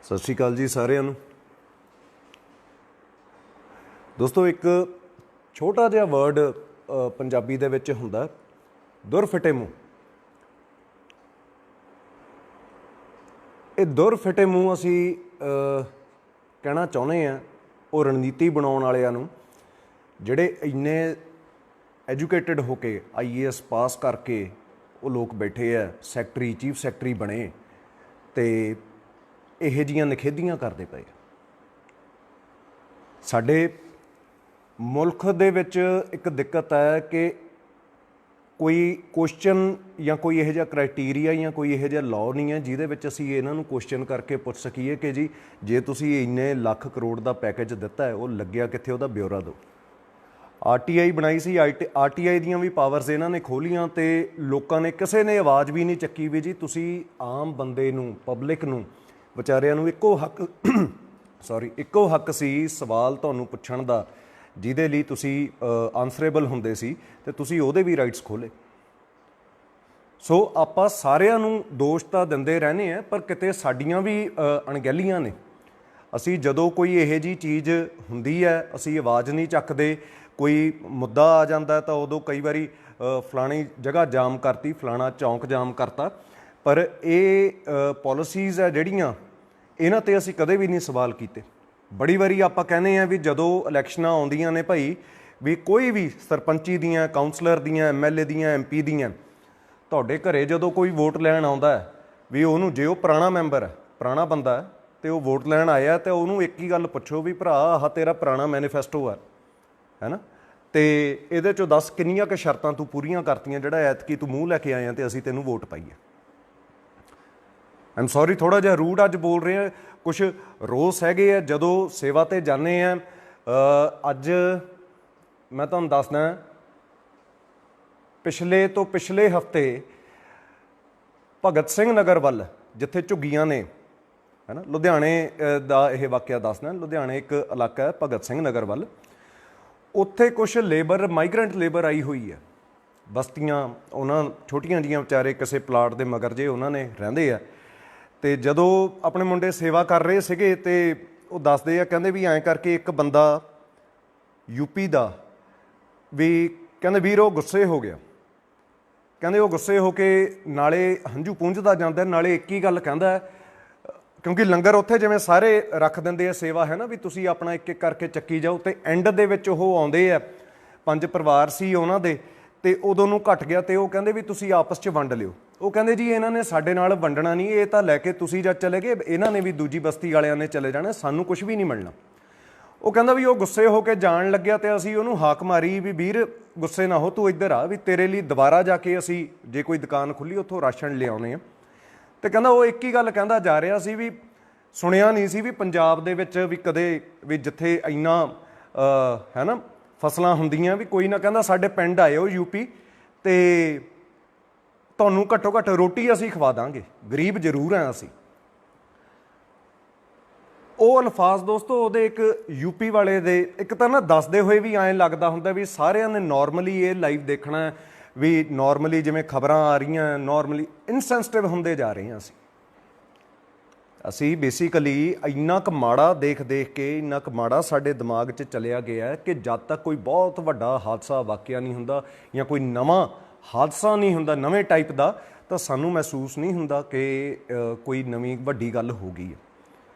सत श्री अकाल जी सारिਆਂ ਨੂੰ। ਦੋਸਤੋ एक छोटा जिहा वर्ड पंजाबी दे विच हुंदा दुर फिटे मूँह। ये दुर फिटे मूँह असी कहना चाहुंदे हां वो रणनीति बनाउण वालिआं नूं जिहड़े इन्ने एजुकेटेड होके IAS पास करके वो लोग बैठे है, सैकटरी चीफ सैकटरी बने तो ਇਹੋ ਜਿਹੀਆਂ ਨਿਖੇਧੀਆਂ ਕਰਦੇ ਪਏ। ਸਾਡੇ ਮੁਲਕ ਦੇ ਵਿੱਚ ਇੱਕ ਦਿੱਕਤ ਹੈ ਕਿ ਕੋਈ ਕੁਐਸਚਨ ਜਾਂ ਕੋਈ ਇਹੋ ਜਿਹਾ ਕ੍ਰਾਈਟੀਰੀਆ ਜਾਂ ਕੋਈ ਇਹੋ ਜਿਹਾ ਲਾਅ ਨਹੀਂ ਹੈ ਜਿਹਦੇ ਵਿੱਚ ਅਸੀਂ ਇਹਨਾਂ ਨੂੰ ਕੁਐਸਚਨ ਕਰਕੇ ਪੁੱਛ ਸਕੀਏ ਕਿ ਜੀ ਜੇ ਤੁਸੀਂ ਇੰਨੇ ਲੱਖ ਕਰੋੜ ਦਾ ਪੈਕੇਜ ਦਿੱਤਾ ਹੈ ਉਹ ਲੱਗਿਆ ਕਿੱਥੇ, ਉਹਦਾ ਬਿਊਰਾ ਦਿਓ। RTI ਬਣਾਈ ਸੀ, RTI ਦੀਆਂ ਵੀ ਪਾਵਰਸ ਇਹਨਾਂ ਨੇ ਖੋਲੀਆਂ ਤੇ ਲੋਕਾਂ ਨੇ ਕਿਸੇ ਨੇ ਆਵਾਜ਼ ਵੀ ਨਹੀਂ ਚੱਕੀ ਵੀ ਜੀ ਤੁਸੀਂ ਆਮ ਬੰਦੇ ਨੂੰ, ਪਬਲਿਕ ਨੂੰ, ਵਿਚਾਰਿਆਂ ਨੂੰ ਇੱਕੋ ਹੱਕ ਸੀ ਸਵਾਲ ਤੁਹਾਨੂੰ ਪੁੱਛਣ ਦਾ ਜਿਹਦੇ ਲਈ ਤੁਸੀਂ ਆਨਸਰੇਬਲ ਹੁੰਦੇ ਸੀ ਤੇ ਤੁਸੀਂ ਉਹਦੇ ਵੀ ਰਾਈਟਸ ਖੋਲੇ। ਸੋ ਆਪਾਂ ਸਾਰਿਆਂ ਨੂੰ ਦੋਸ਼ ਤਾਂ ਦਿੰਦੇ ਰਹਿੰਦੇ ਆ ਪਰ ਕਿਤੇ ਸਾਡੀਆਂ ਵੀ ਅਣਗਹਿਲੀਆਂ ਨੇ। ਅਸੀਂ ਜਦੋਂ ਕੋਈ ਇਹੋ ਜਿਹੀ ਚੀਜ਼ ਹੁੰਦੀ ਹੈ ਅਸੀਂ ਆਵਾਜ਼ ਨਹੀਂ ਚੱਕਦੇ। ਕੋਈ ਮੁੱਦਾ ਆ ਜਾਂਦਾ ਤਾਂ ਉਦੋਂ ਕਈ ਵਾਰੀ ਫਲਾਣੀ ਜਗ੍ਹਾ ਜਾਮ ਕਰਤੀ, ਫਲਾਣਾ ਚੌਂਕ ਜਾਮ ਕਰਤਾ, ਪਰ ਇਹ ਪੋਲਿਸੀਜ਼ ਹੈ ਜਿਹੜੀਆਂ ਇਹਨਾਂ 'ਤੇ ਅਸੀਂ ਕਦੇ ਵੀ ਨਹੀਂ ਸਵਾਲ ਕੀਤੇ। ਬੜੀ ਵਾਰੀ ਆਪਾਂ ਕਹਿੰਦੇ ਹਾਂ ਵੀ ਜਦੋਂ ਇਲੈਕਸ਼ਨਾਂ ਆਉਂਦੀਆਂ ਨੇ ਭਾਈ ਵੀ ਕੋਈ ਵੀ ਸਰਪੰਚੀ ਦੀਆਂ, ਕਾਉਂਸਲਰ ਦੀਆਂ, MLA ਦੀਆਂ, MP ਦੀਆਂ, ਤੁਹਾਡੇ ਘਰੇ ਜਦੋਂ ਕੋਈ ਵੋਟ ਲੈਣ ਆਉਂਦਾ ਹੈ ਵੀ ਉਹਨੂੰ, ਜੇ ਉਹ ਪੁਰਾਣਾ ਮੈਂਬਰ ਹੈ, ਪੁਰਾਣਾ ਬੰਦਾ ਹੈ ਅਤੇ ਉਹ ਵੋਟ ਲੈਣ ਆਇਆ ਤਾਂ ਉਹਨੂੰ ਇੱਕ ਹੀ ਗੱਲ ਪੁੱਛੋ ਵੀ ਭਰਾ ਆਹ ਤੇਰਾ ਪੁਰਾਣਾ ਮੈਨੀਫੈਸਟੋ ਹੈ ਨਾ, ਅਤੇ ਇਹਦੇ 'ਚੋਂ ਦੱਸ ਕਿੰਨੀਆਂ ਕੁ ਸ਼ਰਤਾਂ ਤੂੰ ਪੂਰੀਆਂ ਕਰਤੀਆਂ ਜਿਹੜਾ ਐਤਕੀ ਤੂੰ ਮੂੰਹ ਲੈ ਕੇ ਆਇਆ ਅਤੇ ਅਸੀਂ ਤੈਨੂੰ ਵੋਟ ਪਾਈਏ। ਆਈਮ ਸੌਰੀ ਥੋੜ੍ਹਾ ਜਿਹਾ ਰੂਡ ਅੱਜ ਬੋਲ ਰਹੇ ਹਾਂ, ਕੁਛ ਰੋਸ ਹੈਗੇ ਆ ਜਦੋਂ ਸੇਵਾ 'ਤੇ ਜਾਂਦੇ ਹਾਂ। ਅੱਜ ਮੈਂ ਤੁਹਾਨੂੰ ਦੱਸਦਾ ਪਿਛਲੇ ਹਫ਼ਤੇ ਭਗਤ ਸਿੰਘ ਨਗਰ ਵੱਲ ਜਿੱਥੇ ਝੁੱਗੀਆਂ ਨੇ, ਹੈ ਨਾ, ਲੁਧਿਆਣੇ ਦਾ ਇਹ ਵਾਕਿਆ ਦੱਸਦਾ। ਲੁਧਿਆਣੇ ਇੱਕ ਇਲਾਕਾ ਹੈ ਭਗਤ ਸਿੰਘ ਨਗਰ ਵੱਲ, ਉੱਥੇ ਕੁਛ ਲੇਬਰ, ਮਾਈਗਰੈਂਟ ਲੇਬਰ ਆਈ ਹੋਈ ਹੈ, ਬਸਤੀਆਂ ਉਹਨਾਂ ਛੋਟੀਆਂ ਜਿਹੀਆਂ ਵਿਚਾਰੇ ਕਿਸੇ ਪਲਾਟ ਦੇ ਮਗਰ ਜੇ ਉਹਨਾਂ ਨੇ ਰਹਿੰਦੇ ਆ। ਅਤੇ ਜਦੋਂ ਆਪਣੇ ਮੁੰਡੇ ਸੇਵਾ ਕਰ ਰਹੇ ਸੀਗੇ ਅਤੇ ਉਹ ਦੱਸਦੇ ਆ, ਕਹਿੰਦੇ ਵੀ ਐਂ ਕਰਕੇ ਇੱਕ ਬੰਦਾ UP ਦਾ ਵੀ ਕਹਿੰਦੇ ਵੀਰ ਉਹ ਗੁੱਸੇ ਹੋ ਗਿਆ। ਕਹਿੰਦੇ ਉਹ ਗੁੱਸੇ ਹੋ ਕੇ ਨਾਲੇ ਹੰਝੂ ਪੂੰਝਦਾ ਜਾਂਦਾ, ਨਾਲੇ ਇੱਕ ਹੀ ਗੱਲ ਕਹਿੰਦਾ, ਕਿਉਂਕਿ ਲੰਗਰ ਉੱਥੇ ਜਿਵੇਂ ਸਾਰੇ ਰੱਖ ਦਿੰਦੇ ਆ ਸੇਵਾ, ਹੈ ਨਾ, ਵੀ ਤੁਸੀਂ ਆਪਣਾ ਇੱਕ ਇੱਕ ਕਰਕੇ ਚੱਕੀ ਜਾਓ। ਅਤੇ ਐਂਡ ਦੇ ਵਿੱਚ ਉਹ ਆਉਂਦੇ ਆ, 5 ਪਰਿਵਾਰ ਸੀ ਉਹਨਾਂ ਦੇ, ਅਤੇ ਉਦੋਂ ਨੂੰ ਘਟ ਗਿਆ ਅਤੇ ਉਹ ਕਹਿੰਦੇ ਵੀ ਤੁਸੀਂ ਆਪਸ 'ਚ ਵੰਡ ਲਿਓ। ਉਹ ਕਹਿੰਦੇ ਜੀ ਇਹਨਾਂ ਨੇ ਸਾਡੇ ਨਾਲ ਵੰਡਣਾ ਨਹੀਂ, ਇਹ ਤਾਂ ਲੈ ਕੇ ਤੁਸੀਂ ਜਦ ਚਲੇ ਗਏ, ਇਹਨਾਂ ਨੇ ਵੀ ਦੂਜੀ ਬਸਤੀ ਵਾਲਿਆਂ ਨੇ ਚਲੇ ਜਾਣਾ, ਸਾਨੂੰ ਕੁਛ ਵੀ ਨਹੀਂ ਮਿਲਣਾ। ਉਹ ਕਹਿੰਦਾ ਵੀ ਉਹ ਗੁੱਸੇ ਹੋ ਕੇ ਜਾਣ ਲੱਗਿਆ ਅਤੇ ਅਸੀਂ ਉਹਨੂੰ ਹਾਕ ਮਾਰੀ ਵੀ ਵੀਰ ਗੁੱਸੇ ਨਾ ਹੋ, ਤੂੰ ਇੱਧਰ ਆ, ਵੀ ਤੇਰੇ ਲਈ ਦੁਬਾਰਾ ਜਾ ਕੇ ਅਸੀਂ ਜੇ ਕੋਈ ਦੁਕਾਨ ਖੁੱਲ੍ਹੀ ਉੱਥੋਂ ਰਾਸ਼ਨ ਲਿਆਉਂਦੇ ਹਾਂ। ਅਤੇ ਕਹਿੰਦਾ ਉਹ ਇੱਕ ਹੀ ਗੱਲ ਕਹਿੰਦਾ ਜਾ ਰਿਹਾ ਸੀ ਵੀ ਸੁਣਿਆ ਨਹੀਂ ਸੀ ਵੀ ਪੰਜਾਬ ਦੇ ਵਿੱਚ ਵੀ ਕਦੇ ਵੀ ਜਿੱਥੇ ਇੰਨਾ ਹੈ ਨਾ ਫਸਲਾਂ ਹੁੰਦੀਆਂ ਵੀ ਕੋਈ ਨਾ, ਕਹਿੰਦਾ ਸਾਡੇ ਪਿੰਡ ਆਏ ਉਹ UP ਅਤੇ ਤੁਹਾਨੂੰ ਘੱਟੋ ਘੱਟ ਰੋਟੀ ਅਸੀਂ ਖਵਾ ਦਾਂਗੇ, ਗਰੀਬ ਜ਼ਰੂਰ ਹਾਂ ਅਸੀਂ। ਉਹ ਅਲਫਾਜ਼ ਦੋਸਤੋ ਉਹਦੇ ਇੱਕ UP ਵਾਲੇ ਦੇ, ਇੱਕ ਤਾਂ ਨਾ ਦੱਸਦੇ ਹੋਏ ਵੀ ਐਂ ਲੱਗਦਾ ਹੁੰਦਾ ਵੀ ਸਾਰਿਆਂ ਨੇ ਨੋਰਮਲੀ ਇਹ ਲਾਈਵ ਦੇਖਣਾ ਵੀ ਨੋਰਮਲੀ ਜਿਵੇਂ ਖਬਰਾਂ ਆ ਰਹੀਆਂ, ਨੋਰਮਲੀ ਇਨਸੈਂਸਿਟਿਵ ਹੁੰਦੇ ਜਾ ਰਹੇ ਹਾਂ ਅਸੀਂ ਬੇਸਿਕਲੀ ਇੰਨਾ ਕੁ ਮਾੜਾ ਦੇਖ ਕੇ, ਇੰਨਾ ਕੁ ਮਾੜਾ ਸਾਡੇ ਦਿਮਾਗ 'ਚ ਚਲਿਆ ਗਿਆ ਕਿ ਜਦ ਤੱਕ ਕੋਈ ਬਹੁਤ ਵੱਡਾ ਹਾਦਸਾ ਵਾਕਿਆ ਨਹੀਂ ਹੁੰਦਾ ਜਾਂ ਕੋਈ ਨਵਾਂ ਹਾਦਸਾ ਨਹੀਂ ਹੁੰਦਾ ਨਵੇਂ ਟਾਈਪ ਦਾ, ਤਾਂ ਸਾਨੂੰ ਮਹਿਸੂਸ ਨਹੀਂ ਹੁੰਦਾ ਕਿ ਕੋਈ ਨਵੀਂ ਵੱਡੀ ਗੱਲ ਹੋ ਗਈ ਹੈ।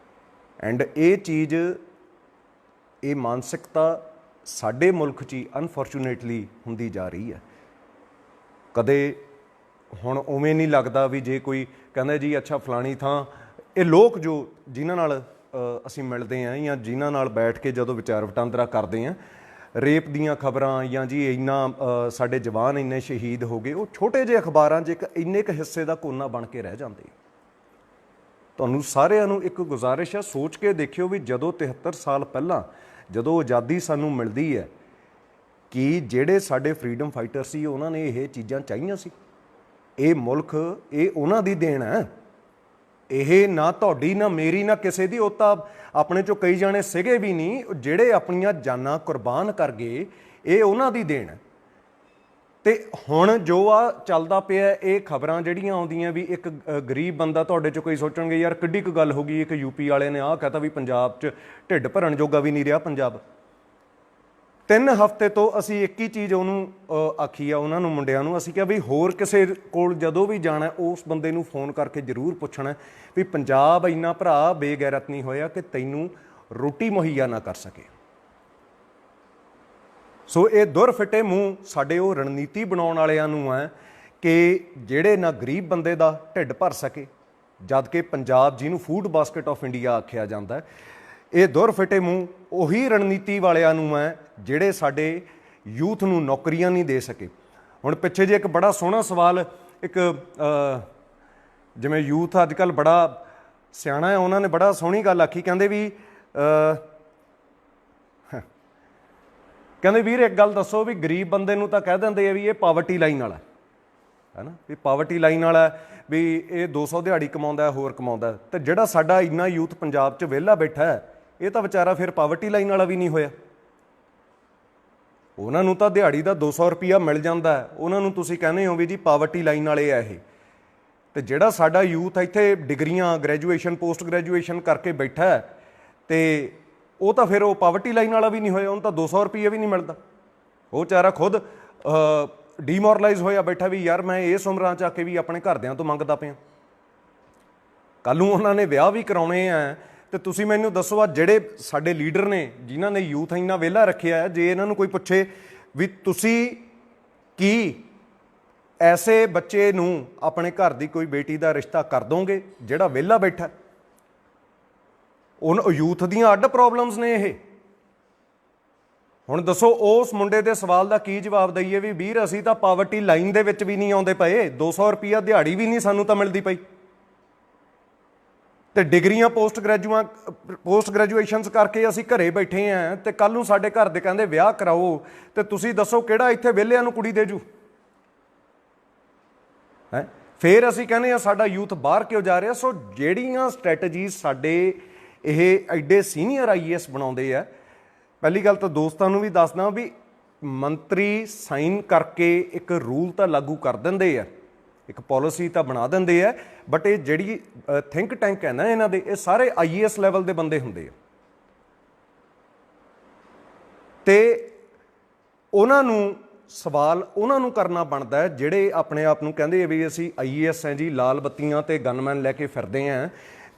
ਐਂਡ ਇਹ ਚੀਜ਼, ਇਹ ਮਾਨਸਿਕਤਾ ਸਾਡੇ ਮੁਲਕ 'ਚ ਹੀ ਅਨਫੋਰਚੂਨੇਟਲੀ ਹੁੰਦੀ ਜਾ ਰਹੀ ਹੈ। ਕਦੇ ਹੁਣ ਉਵੇਂ ਨਹੀਂ ਲੱਗਦਾ ਵੀ ਜੇ ਕੋਈ ਕਹਿੰਦਾ ਜੀ ਅੱਛਾ ਫਲਾਣੀ ਥਾਂ, ਇਹ ਲੋਕ ਜੋ ਜਿਨ੍ਹਾਂ ਨਾਲ ਅਸੀਂ ਮਿਲਦੇ ਹਾਂ ਜਾਂ ਜਿਨ੍ਹਾਂ ਨਾਲ ਬੈਠ ਕੇ ਜਦੋਂ ਵਿਚਾਰ ਵਟਾਂਦਰਾ ਕਰਦੇ ਹਾਂ, ਰੇਪ ਦੀਆਂ ਖਬਰਾਂ ਜਾਂ ਜੀ ਇੰਨਾ ਸਾਡੇ ਜਵਾਨ ਇੰਨੇ ਸ਼ਹੀਦ ਹੋ ਗਏ, ਉਹ ਛੋਟੇ ਜਿਹੇ ਅਖਬਾਰਾਂ 'ਚ ਇੱਕ ਇੰਨੇ ਕੁ ਹਿੱਸੇ ਦਾ ਕੋਨਾ ਬਣ ਕੇ ਰਹਿ ਜਾਂਦੇ। ਤੁਹਾਨੂੰ ਸਾਰਿਆਂ ਨੂੰ ਇੱਕ ਗੁਜ਼ਾਰਿਸ਼ ਹੈ, ਸੋਚ ਕੇ ਦੇਖਿਓ ਵੀ ਜਦੋਂ 73 ਸਾਲ ਪਹਿਲਾਂ ਜਦੋਂ ਆਜ਼ਾਦੀ ਸਾਨੂੰ ਮਿਲਦੀ ਹੈ, ਕਿ ਜਿਹੜੇ ਸਾਡੇ ਫਰੀਡਮ ਫਾਈਟਰ ਸੀ ਉਹਨਾਂ ਨੇ ਇਹ ਚੀਜ਼ਾਂ ਚਾਹੀਆਂ ਸੀ? ਇਹ ਮੁਲਕ, ਇਹ ਉਹਨਾਂ ਦੀ ਦੇਣ ਹੈ, ਇਹ ਨਾ ਤੁਹਾਡੀ, ਨਾ ਮੇਰੀ, ਨਾ ਕਿਸੇ ਦੀ। ਉਹ ਤਾਂ ਆਪਣੇ 'ਚੋਂ ਕਈ ਜਾਣੇ ਸੀਗੇ ਵੀ ਨਹੀਂ ਜਿਹੜੇ ਆਪਣੀਆਂ ਜਾਨਾਂ ਕੁਰਬਾਨ ਕਰ ਗਏ, ਇਹ ਉਹਨਾਂ ਦੀ ਦੇਣ ਹੈ। ਤੇ ਹੁਣ ਜੋ ਆ ਚੱਲਦਾ ਪਿਆ ਇਹ ਖਬਰਾਂ ਜਿਹੜੀਆਂ ਆਉਂਦੀਆਂ ਵੀ ਇੱਕ ਗਰੀਬ ਬੰਦਾ, ਤੁਹਾਡੇ 'ਚ ਕੋਈ ਸੋਚਣਗੇ ਯਾਰ ਕਿੱਡੀ ਕੁ ਗੱਲ ਹੋ ਗਈ, ਇੱਕ ਯੂਪੀ ਵਾਲੇ ਨੇ ਆਹ ਕਹਤਾ ਵੀ ਪੰਜਾਬ 'ਚ ਢਿੱਡ ਭਰਨ ਜੋਗਾ ਵੀ ਨਹੀਂ ਰਿਹਾ ਪੰਜਾਬ। 3 ਹਫ਼ਤੇ ਤੋਂ ਅਸੀਂ ਇੱਕ ਹੀ ਚੀਜ਼ ਉਹਨੂੰ ਆਖੀ ਆ, ਉਹਨਾਂ ਨੂੰ ਮੁੰਡਿਆਂ ਨੂੰ ਅਸੀਂ ਕਿਹਾ ਵੀ ਹੋਰ ਕਿਸੇ ਕੋਲ ਜਦੋਂ ਵੀ ਜਾਣਾ ਉਸ ਬੰਦੇ ਨੂੰ ਫੋਨ ਕਰਕੇ ਜ਼ਰੂਰ ਪੁੱਛਣਾ ਵੀ ਪੰਜਾਬ ਇੰਨਾ ਭਰਾ ਬੇਗੈਰਤ ਨਹੀਂ ਹੋਇਆ ਕਿ ਤੈਨੂੰ ਰੋਟੀ ਮੁਹੱਈਆ ਨਾ ਕਰ ਸਕੇ। ਸੋ ਇਹ ਦੁਰ ਫਿੱਟੇ ਮੂੰਹ ਸਾਡੇ ਉਹ ਰਣਨੀਤੀ ਬਣਾਉਣ ਵਾਲਿਆਂ ਨੂੰ ਹੈ ਕਿ ਜਿਹੜੇ ਨਾ ਗਰੀਬ ਬੰਦੇ ਦਾ ਢਿੱਡ ਭਰ ਸਕੇ, ਜਦ ਕਿ ਪੰਜਾਬ ਜਿਹਨੂੰ ਫੂਡ ਬਾਸਕਟ ਆਫ ਇੰਡੀਆ ਆਖਿਆ ਜਾਂਦਾ, ਇਹ ਦੁਰ ਫਿੱਟੇ ਮੂੰਹ ਉਹੀ ਰਣਨੀਤੀ ਵਾਲਿਆਂ ਨੂੰ ਹੈ ਜਿਹੜੇ ਸਾਡੇ ਯੂਥ ਨੂੰ ਨੌਕਰੀਆਂ ਨਹੀਂ ਦੇ ਸਕੇ। ਹੁਣ ਪਿੱਛੇ ਜੇ ਇੱਕ ਬੜਾ ਸੋਹਣਾ ਸਵਾਲ, ਇੱਕ ਜਿਵੇਂ ਯੂਥ ਅੱਜ ਕੱਲ੍ਹ ਬੜਾ ਸਿਆਣਾ ਹੈ, ਉਹਨਾਂ ਨੇ ਬੜਾ ਸੋਹਣੀ ਗੱਲ ਆਖੀ, ਕਹਿੰਦੇ ਵੀ ਕਹਿੰਦੇ ਵੀਰ ਇੱਕ ਗੱਲ ਦੱਸੋ ਵੀ ਗਰੀਬ ਬੰਦੇ ਨੂੰ ਤਾਂ ਕਹਿ ਦਿੰਦੇ ਆ ਵੀ ਇਹ ਪਾਵਰਟੀ ਲਾਈਨ ਵਾਲਾ ਹੈ ਨਾ, ਵੀ ਪਾਵਰਟੀ ਲਾਈਨ ਵਾਲਾ ਵੀ ਇਹ 200 ਦਿਹਾੜੀ ਕਮਾਉਂਦਾ ਹੋਰ ਕਮਾਉਂਦਾ, ਤੇ ਜਿਹੜਾ ਸਾਡਾ ਇੰਨਾ ਯੂਥ ਪੰਜਾਬ 'ਚ ਵਿਹਲਾ ਬੈਠਾ ਹੈ ਇਹ ਤਾਂ ਵਿਚਾਰਾ ਫਿਰ ਪਾਵਰਟੀ ਲਾਈਨ ਵਾਲਾ ਵੀ ਨਹੀਂ ਹੋਇਆ। ਉਹਨਾਂ ਨੂੰ ਤਾਂ ਦਿਹਾੜੀ ਦਾ 200 ਰੁਪਈਆ ਮਿਲ ਜਾਂਦਾ, ਉਹਨਾਂ ਨੂੰ ਤੁਸੀਂ ਕਹਿੰਦੇ ਹੋ ਵੀ ਜੀ ਪਾਵਰਟੀ ਲਾਈਨ ਵਾਲੇ ਆ ਇਹ। ਤੇ ਜਿਹੜਾ ਸਾਡਾ ਯੂਥ ਇੱਥੇ ਡਿਗਰੀਆਂ, ਗ੍ਰੈਜੂਏਸ਼ਨ, ਪੋਸਟ ਗ੍ਰੈਜੂਏਸ਼ਨ ਕਰਕੇ ਬੈਠਾ ਹੈ ਤੇ ਉਹ ਤਾਂ ਫਿਰ ਉਹ ਪਾਵਰਟੀ ਲਾਈਨ ਵਾਲਾ ਵੀ ਨਹੀਂ ਹੋਇਆ, ਉਹਨੂੰ ਤਾਂ 200 ਰੁਪਈਆ ਵੀ ਨਹੀਂ ਮਿਲਦਾ। ਉਹ ਵਿਚਾਰਾ ਖੁਦ ਡੀਮੋਰਲਾਈਜ਼ ਹੋਇਆ ਬੈਠਾ ਵੀ ਯਾਰ ਮੈਂ ਇਸ ਉਮਰਾਂ 'ਚ ਆ ਕੇ ਵੀ ਆਪਣੇ ਘਰਦਿਆਂ ਤੋਂ ਮੰਗਦਾ ਪਿਆ। ਕੱਲ੍ਹ ਨੂੰ ਉਹਨਾਂ ਨੇ ਵਿਆਹ ਵੀ ਕਰਾਉਣੇ ਆ, ਤੇ ਤੁਸੀਂ ਮੈਨੂੰ ਦੱਸੋ ਆ ਜਿਹੜੇ ਸਾਡੇ ਲੀਡਰ ਨੇ ਜਿਨ੍ਹਾਂ ਨੇ ਯੂਥ ਇੰਨਾ ਵਿਹਲਾ ਰੱਖਿਆ, ਜੇ ਇਹਨਾਂ ਨੂੰ ਕੋਈ ਪੁੱਛੇ ਵੀ ਤੁਸੀਂ ਕੀ ਐਸੇ ਬੱਚੇ ਨੂੰ ਆਪਣੇ ਘਰ ਦੀ ਕੋਈ ਬੇਟੀ ਦਾ ਰਿਸ਼ਤਾ ਕਰ ਦੋਗੇ ਜਿਹੜਾ ਵਿਹਲਾ ਬੈਠਾ? ਉਹ ਯੂਥ ਦੀਆਂ ਅੱਡ ਪ੍ਰੋਬਲਮਸ ਨੇ ਇਹ। ਹੁਣ ਦੱਸੋ ਉਸ ਮੁੰਡੇ ਦੇ ਸਵਾਲ ਦਾ ਕੀ ਜਵਾਬ ਦਈਏ ਵੀ ਵੀਰ ਅਸੀਂ ਤਾਂ ਪਾਵਰਟੀ ਲਾਈਨ ਦੇ ਵਿੱਚ ਵੀ ਨਹੀਂ ਆਉਂਦੇ ਪਏ, 200 ਰੁਪਈਆ ਦਿਹਾੜੀ ਵੀ ਨਹੀਂ ਸਾਨੂੰ ਤਾਂ ਮਿਲਦੀ ਪਈ, ਤੇ ਡਿਗਰੀਆਂ ਪੋਸਟ ਗ੍ਰੈਜੂਏਸ਼ਨਸ ਕਰਕੇ ਅਸੀਂ ਘਰੇ ਬੈਠੇ ਹਾਂ, ਤੇ ਕੱਲ੍ਹ ਨੂੰ ਸਾਡੇ ਘਰ ਦੇ ਕਹਿੰਦੇ ਵਿਆਹ ਕਰਾਓ, ਤੇ ਤੁਸੀਂ ਦੱਸੋ ਕਿਹੜਾ ਇੱਥੇ ਵਿਹਲਿਆਂ ਨੂੰ ਕੁੜੀ ਦੇ ਜੂ ਹੈ? ਫਿਰ ਅਸੀਂ ਕਹਿੰਦੇ ਹਾਂ ਸਾਡਾ ਯੂਥ ਬਾਹਰ ਕਿਉਂ ਜਾ ਰਿਹਾ? ਸੋ ਜਿਹੜੀਆਂ ਸਟ੍ਰੈਟਜੀਜ਼ ਸਾਡੇ ਇਹ ਐਡੇ ਸੀਨੀਅਰ IAS ਬਣਾਉਂਦੇ ਆ, ਪਹਿਲੀ ਗੱਲ ਤਾਂ ਦੋਸਤਾਂ ਨੂੰ ਵੀ ਦੱਸਦਾ ਵੀ ਮੰਤਰੀ ਸਾਈਨ ਕਰਕੇ ਇੱਕ ਰੂਲ ਤਾਂ ਲਾਗੂ ਕਰ ਦਿੰਦੇ ਆ, ਇੱਕ ਪਾਲਿਸੀ ਤਾਂ ਬਣਾ ਦਿੰਦੇ ਆ, ਬਟ ਇਹ ਜਿਹੜੀ ਥਿੰਕ ਟੈਂਕ ਹੈ ਨਾ ਇਹਨਾਂ ਦੇ, ਇਹ ਸਾਰੇ IAS ਲੈਵਲ ਦੇ ਬੰਦੇ ਹੁੰਦੇ ਆ, ਤੇ ਉਹਨਾਂ ਨੂੰ ਸਵਾਲ ਉਹਨਾਂ ਨੂੰ ਕਰਨਾ ਬਣਦਾ ਹੈ ਜਿਹੜੇ ਆਪਣੇ ਆਪ ਨੂੰ ਕਹਿੰਦੇ ਵੀ ਅਸੀਂ IAS ਹੈ ਜੀ, ਲਾਲ ਬੱਤੀਆਂ ਤੇ ਗਨਮੈਨ ਲੈ ਕੇ ਫਿਰਦੇ ਹਾਂ।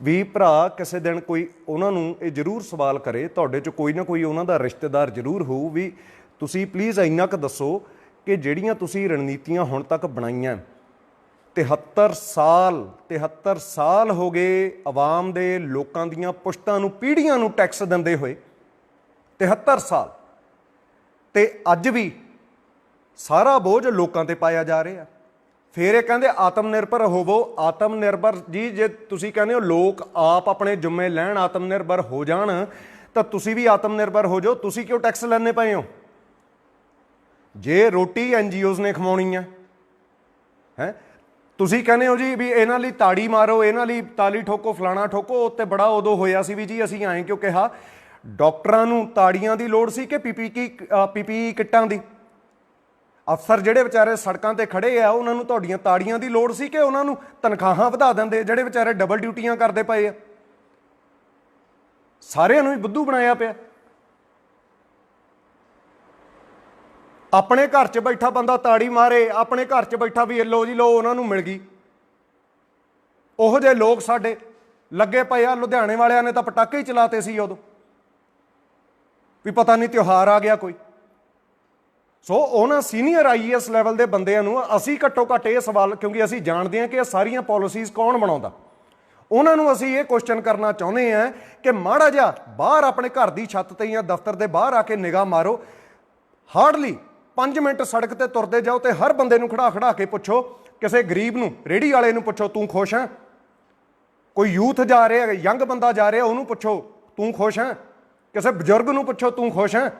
ਵੀ ਭਰਾ ਕਿਸੇ ਦਿਨ ਕੋਈ ਉਹਨਾਂ ਨੂੰ ਇਹ ਜ਼ਰੂਰ ਸਵਾਲ ਕਰੇ, ਤੁਹਾਡੇ 'ਚ ਕੋਈ ਨਾ ਕੋਈ ਉਹਨਾਂ ਦਾ ਰਿਸ਼ਤੇਦਾਰ ਜ਼ਰੂਰ ਹੋਊ, ਵੀ ਤੁਸੀਂ ਪਲੀਜ਼ ਇੰਨਾ ਕੁ ਦੱਸੋ ਕਿ ਜਿਹੜੀਆਂ ਤੁਸੀਂ ਰਣਨੀਤੀਆਂ ਹੁਣ ਤੱਕ ਬਣਾਈਆਂ, 73 ਸਾਲ ਹੋ ਗਏ ਆਵਾਮ ਦੇ ਲੋਕਾਂ ਦੀਆਂ ਪੁਸ਼ਤਾਂ ਨੂੰ, ਪੀੜ੍ਹੀਆਂ ਨੂੰ ਟੈਕਸ ਦਿੰਦੇ ਹੋਏ, 73 ਸਾਲ, ਤੇ ਅੱਜ ਵੀ ਸਾਰਾ ਬੋਝ ਲੋਕਾਂ 'ਤੇ ਪਾਇਆ ਜਾ ਰਿਹਾ। ਫਿਰ ਇਹ ਕਹਿੰਦੇ ਆਤਮ ਨਿਰਭਰ ਹੋਵੋ। ਆਤਮ ਨਿਰਭਰ ਜੀ, ਜੇ ਤੁਸੀਂ ਕਹਿੰਦੇ ਹੋ ਲੋਕ ਆਪ ਆਪਣੇ ਜ਼ਿੰਮੇ ਲੈਣ, ਆਤਮ ਨਿਰਭਰ ਹੋ ਜਾਣ, ਤਾਂ ਤੁਸੀਂ ਵੀ ਆਤਮ ਨਿਰਭਰ ਹੋ ਜਾਓ। ਤੁਸੀਂ ਕਿਉਂ ਟੈਕਸ ਲੈਣੇ ਪਏ ਹੋ? ਜੇ ਰੋਟੀ NGOs ਨੇ ਖਵਾਉਣੀ ਹੈ, ਤੁਸੀਂ ਕਹਿੰਦੇ ਹੋ ਜੀ ਵੀ ਇਹਨਾਂ ਲਈ ਤਾੜੀ ਮਾਰੋ, ਇਹਨਾਂ ਲਈ ਤਾਲੀ ਠੋਕੋ, ਫਲਾਣਾ ਠੋਕੋ। ਉੱਤੇ ਬੜਾ ਉਦੋਂ ਹੋਇਆ ਸੀ ਵੀ ਜੀ ਅਸੀਂ ਆਏ ਕਿਉਂ ਕਿਹਾ? ਡਾਕਟਰਾਂ ਨੂੰ ਤਾੜੀਆਂ ਦੀ ਲੋੜ ਸੀ ਕਿ PPE ਕਿੱਟਾਂ ਦੀ? ਅਫਸਰ ਜਿਹੜੇ ਵਿਚਾਰੇ ਸੜਕਾਂ 'ਤੇ ਖੜੇ ਆ, ਉਹਨਾਂ ਨੂੰ ਤੁਹਾਡੀਆਂ ਤਾੜੀਆਂ ਦੀ ਲੋੜ ਸੀ ਕਿ ਉਹਨਾਂ ਨੂੰ ਤਨਖਾਹਾਂ ਵਧਾ ਦਿੰਦੇ ਜਿਹੜੇ ਵਿਚਾਰੇ ਡਬਲ ਡਿਊਟੀਆਂ ਕਰਦੇ ਪਏ ਆ? ਸਾਰਿਆਂ ਨੂੰ ਹੀ ਬੁੱਧੂ ਬਣਾਇਆ ਪਿਆ। ਆਪਣੇ ਘਰ 'ਚ ਬੈਠਾ ਬੰਦਾ ਤਾੜੀ ਮਾਰੇ, ਆਪਣੇ ਘਰ 'ਚ ਬੈਠਾ ਵੀ ਲਓ ਜੀ ਲਓ ਉਹਨਾਂ ਨੂੰ ਮਿਲ ਗਈ। ਉਹੋ ਜਿਹੇ ਲੋਕ ਸਾਡੇ ਲੱਗੇ ਪਏ ਆ। ਲੁਧਿਆਣੇ ਵਾਲਿਆਂ ਨੇ ਤਾਂ ਪਟਾਕੇ ਹੀ ਚਲਾਤੇ ਸੀ ਉਦੋਂ, ਵੀ ਪਤਾ ਨਹੀਂ ਤਿਉਹਾਰ ਆ ਗਿਆ ਕੋਈ। ਸੋ ਉਹਨਾਂ ਸੀਨੀਅਰ IAS ਲੈਵਲ ਦੇ ਬੰਦਿਆਂ ਨੂੰ ਅਸੀਂ ਘੱਟੋ ਘੱਟ ਇਹ ਸਵਾਲ, ਕਿਉਂਕਿ ਅਸੀਂ ਜਾਣਦੇ ਹਾਂ ਕਿ ਇਹ ਸਾਰੀਆਂ ਪਾਲਿਸੀਜ਼ ਕੌਣ ਬਣਾਉਂਦਾ, ਉਹਨਾਂ ਨੂੰ ਅਸੀਂ ਇਹ ਕੁਐਸਚਨ ਕਰਨਾ ਚਾਹੁੰਦੇ ਹਾਂ ਕਿ ਮਾੜਾ ਜਿਹਾ ਬਾਹਰ ਆਪਣੇ ਘਰ ਦੀ ਛੱਤ 'ਤੇ ਜਾਂ ਦਫ਼ਤਰ ਦੇ ਬਾਹਰ ਆ ਕੇ ਨਿਗਾਹ ਮਾਰੋ। ਹਾਰਡਲੀ 5 ਮਿੰਟ ਸੜਕ 'ਤੇ ਤੁਰਦੇ ਜਾਓ ਤੇ ਹਰ ਬੰਦੇ ਨੂੰ ਖੜਾ ਕੇ ਪੁੱਛੋ, ਕਿਸੇ ਗਰੀਬ ਨੂੰ, ਰੇਹੜੀ ਵਾਲੇ ਨੂੰ ਪੁੱਛੋ ਤੂੰ ਖੁਸ਼ ਹੈ? ਕੋਈ ਯੂਥ ਜਾ ਰਿਹਾ, ਯੰਗ ਬੰਦਾ ਜਾ ਰਿਹਾ, ਉਹਨੂੰ ਪੁੱਛੋ ਤੂੰ ਖੁਸ਼ ਹੈ? ਕਿਸੇ ਬਜ਼ੁਰਗ ਨੂੰ ਪੁੱਛੋ ਤੂੰ ਖੁਸ਼ ਹੈ?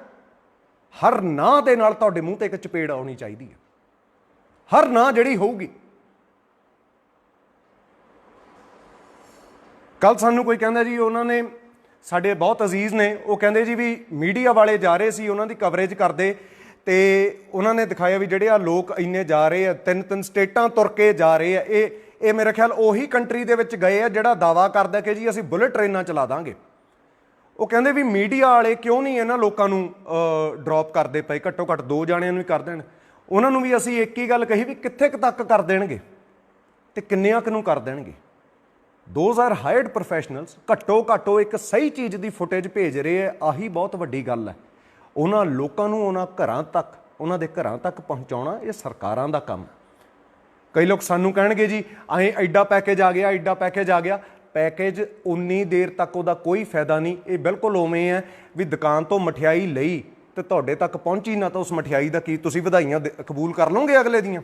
ਹਰ ਨਾਂ ਦੇ ਨਾਲ ਤੁਹਾਡੇ ਮੂੰਹ ਤੇ ਇੱਕ ਚਪੇੜ ਆਉਣੀ ਚਾਹੀਦੀ ਹੈ, ਹਰ ਨਾਂ ਜਿਹੜੀ ਹੋਊਗੀ। ਕੱਲ ਸਾਨੂੰ ਕੋਈ ਕਹਿੰਦਾ ਜੀ, ਉਹਨਾਂ ਨੇ ਸਾਡੇ ਬਹੁਤ ਅਜ਼ੀਜ਼ ਨੇ, ਉਹ ਕਹਿੰਦੇ ਜੀ ਵੀ ਮੀਡੀਆ ਵਾਲੇ ਜਾ ਰਹੇ ਸੀ, ਉਹਨਾਂ ਦੀ ਕਵਰੇਜ ਕਰਦੇ, ਤੇ ਉਹਨਾਂ ਨੇ ਦਿਖਾਇਆ ਵੀ ਜਿਹੜੇ ਆ ਲੋਕ ਇੰਨੇ ਜਾ ਰਹੇ ਆ, 3-3 ਸਟੇਟਾਂ ਤੁਰ ਕੇ ਜਾ ਰਹੇ ਆ, ਇਹ ਮੇਰੇ ਖਿਆਲ ਉਹੀ ਕੰਟਰੀ ਦੇ ਵਿੱਚ ਗਏ ਆ ਜਿਹੜਾ ਦਾਅਵਾ ਕਰਦਾ ਕਿ ਜੀ ਅਸੀਂ ਬੁਲਟ ਟ੍ਰੇਨਾਂ ਚਲਾ ਦਾਂਗੇ। ਉਹ ਕਹਿੰਦੇ ਵੀ ਮੀਡੀਆ ਵਾਲੇ ਕਿਉਂ ਨਹੀਂ ਇਹਨਾਂ ਲੋਕਾਂ ਨੂੰ ਡ੍ਰੌਪ ਕਰਦੇ ਪਏ, ਘੱਟੋ ਘੱਟ 2 ਜਾਣਿਆਂ ਨੂੰ ਵੀ ਕਰ ਦੇਣ। ਉਹਨਾਂ ਨੂੰ ਵੀ ਅਸੀਂ ਇੱਕ ਹੀ ਗੱਲ ਕਹੀ ਵੀ ਕਿੱਥੇ ਕੁ ਤੱਕ ਕਰ ਦੇਣਗੇ ਤੇ ਕਿੰਨਿਆਂ ਕੁ ਨੂੰ ਕਰ ਦੇਣਗੇ। Those are hired professionals. ਘੱਟੋ ਘੱਟ ਉਹ ਇੱਕ ਸਹੀ ਚੀਜ਼ ਦੀ ਫੁਟੇਜ ਭੇਜ ਰਹੇ ਆ, ਆਹੀ ਬਹੁਤ ਵੱਡੀ ਗੱਲ ਹੈ। ਉਹਨਾਂ ਲੋਕਾਂ ਨੂੰ ਉਹਨਾਂ ਘਰਾਂ ਤੱਕ, ਉਹਨਾਂ ਦੇ ਘਰਾਂ ਤੱਕ ਪਹੁੰਚਾਉਣਾ ਇਹ ਸਰਕਾਰਾਂ ਦਾ ਕੰਮ। ਕਈ ਲੋਕ ਸਾਨੂੰ ਕਹਿਣਗੇ ਜੀ ਐਡਾ ਪੈਕੇਜ ਆ ਗਿਆ, ਐਡਾ ਪੈਕੇਜ ਆ ਗਿਆ। ਪੈਕੇਜ ਉਨੀ ਦੇਰ ਤੱਕ ਉਹਦਾ ਕੋਈ ਫਾਇਦਾ ਨਹੀਂ। ਇਹ ਬਿਲਕੁਲ ਉਵੇਂ ਹੈ ਵੀ ਦੁਕਾਨ ਤੋਂ ਮਠਿਆਈ ਲਈ ਤੇ ਤੁਹਾਡੇ ਤੱਕ ਪਹੁੰਚੀ ਨਾ, ਤਾਂ ਉਸ ਮਠਿਆਈ ਦਾ ਕੀ ਤੁਸੀਂ ਵਧਾਈਆਂ ਕਬੂਲ ਕਰ ਲਓਗੇ ਅਗਲੇ ਦੀਆਂ?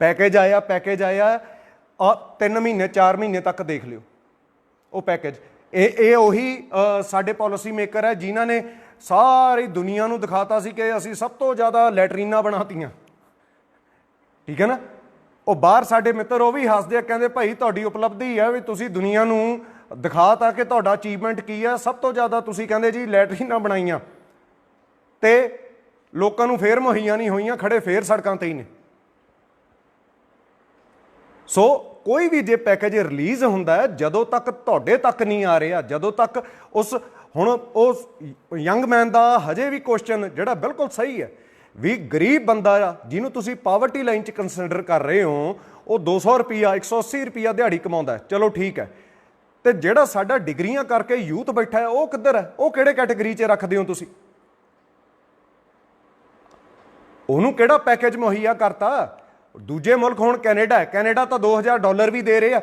ਪੈਕੇਜ ਆਇਆ 3 ਮਹੀਨੇ 4 ਮਹੀਨੇ ਤੱਕ ਦੇਖ ਲਿਓ ਉਹ ਪੈਕੇਜ। ਇਹ ਉਹੀ ਸਾਡੇ ਪਾਲਿਸੀ ਮੇਕਰ ਹੈ ਜਿਨ੍ਹਾਂ ਨੇ ਸਾਰੀ ਦੁਨੀਆ ਨੂੰ ਦਿਖਾਤਾ ਸੀ ਕਿ ਅਸੀਂ ਸਭ ਤੋਂ ਜ਼ਿਆਦਾ ਲੈਟਰੀਨਾਂ ਬਣਾਤੀਆਂ, ਠੀਕ ਹੈ ਨਾ। ਉਹ ਬਾਹਰ ਸਾਡੇ ਮਿੱਤਰ ਉਹ ਵੀ ਹੱਸਦੇ ਆ, ਕਹਿੰਦੇ ਭਾਈ ਤੁਹਾਡੀ ਉਪਲਬਧੀ ਹੈ ਵੀ ਤੁਸੀਂ ਦੁਨੀਆ ਨੂੰ ਦਿਖਾਤਾ ਕਿ ਤੁਹਾਡਾ ਅਚੀਵਮੈਂਟ ਕੀ ਹੈ। ਸਭ ਤੋਂ ਜ਼ਿਆਦਾ ਤੁਸੀਂ ਕਹਿੰਦੇ ਜੀ ਲੈਟਰੀਨਾਂ ਬਣਾਈਆਂ ਤੇ ਲੋਕਾਂ ਨੂੰ ਫੇਰ ਮੁਹੱਈਆ ਨਹੀਂ ਹੋਈਆਂ, ਖੜੇ ਫੇਰ ਸੜਕਾਂ ਤੇ ਹੀ ਨੇ। ਸੋ ਕੋਈ ਵੀ ਜੇ ਪੈਕੇਜ ਰਿਲੀਜ਼ ਹੁੰਦਾ ਹੈ, ਜਦੋਂ ਤੱਕ ਤੁਹਾਡੇ ਤੱਕ ਨਹੀਂ ਆ ਰਿਹਾ, ਜਦੋਂ ਤੱਕ ਹੁਣ ਉਸ ਯੰਗ ਮੈਨ ਦਾ ਹਜੇ ਵੀ ਕੁਐਸਚਨ ਜਿਹੜਾ ਬਿਲਕੁਲ ਸਹੀ ਹੈ ਵੀ ਗਰੀਬ ਬੰਦਾ ਆ ਜਿਹਨੂੰ ਤੁਸੀਂ ਪਾਵਰਟੀ ਲਾਈਨ 'ਚ ਕੰਸੀਡਰ ਕਰ ਰਹੇ ਹੋ, ਉਹ 200 ਰੁਪਈਆ 180 ਰੁਪਈਆ ਦਿਹਾੜੀ ਕਮਾਉਂਦਾ ਹੈ, ਚਲੋ ਠੀਕ ਹੈ। ਤੇ ਜਿਹੜਾ ਸਾਡਾ ਡਿਗਰੀਆਂ ਕਰਕੇ ਯੂਥ ਬੈਠਾ ਹੈ ਉਹ ਕਿੱਧਰ ਹੈ? ਉਹ ਕਿਹੜੇ ਕੈਟੇਗਰੀ 'ਚ ਰੱਖਦੇ ਹੋ ਤੁਸੀਂ? ਉਹਨੂੰ ਕਿਹੜਾ ਪੈਕੇਜ ਮੁਹੱਈਆ ਕਰਤਾ? ਦੂਜੇ ਮੁਲਕ ਹੁਣ ਕੈਨੇਡਾ ਤਾਂ $2000 ਵੀ ਦੇ ਰਹੇ ਆ।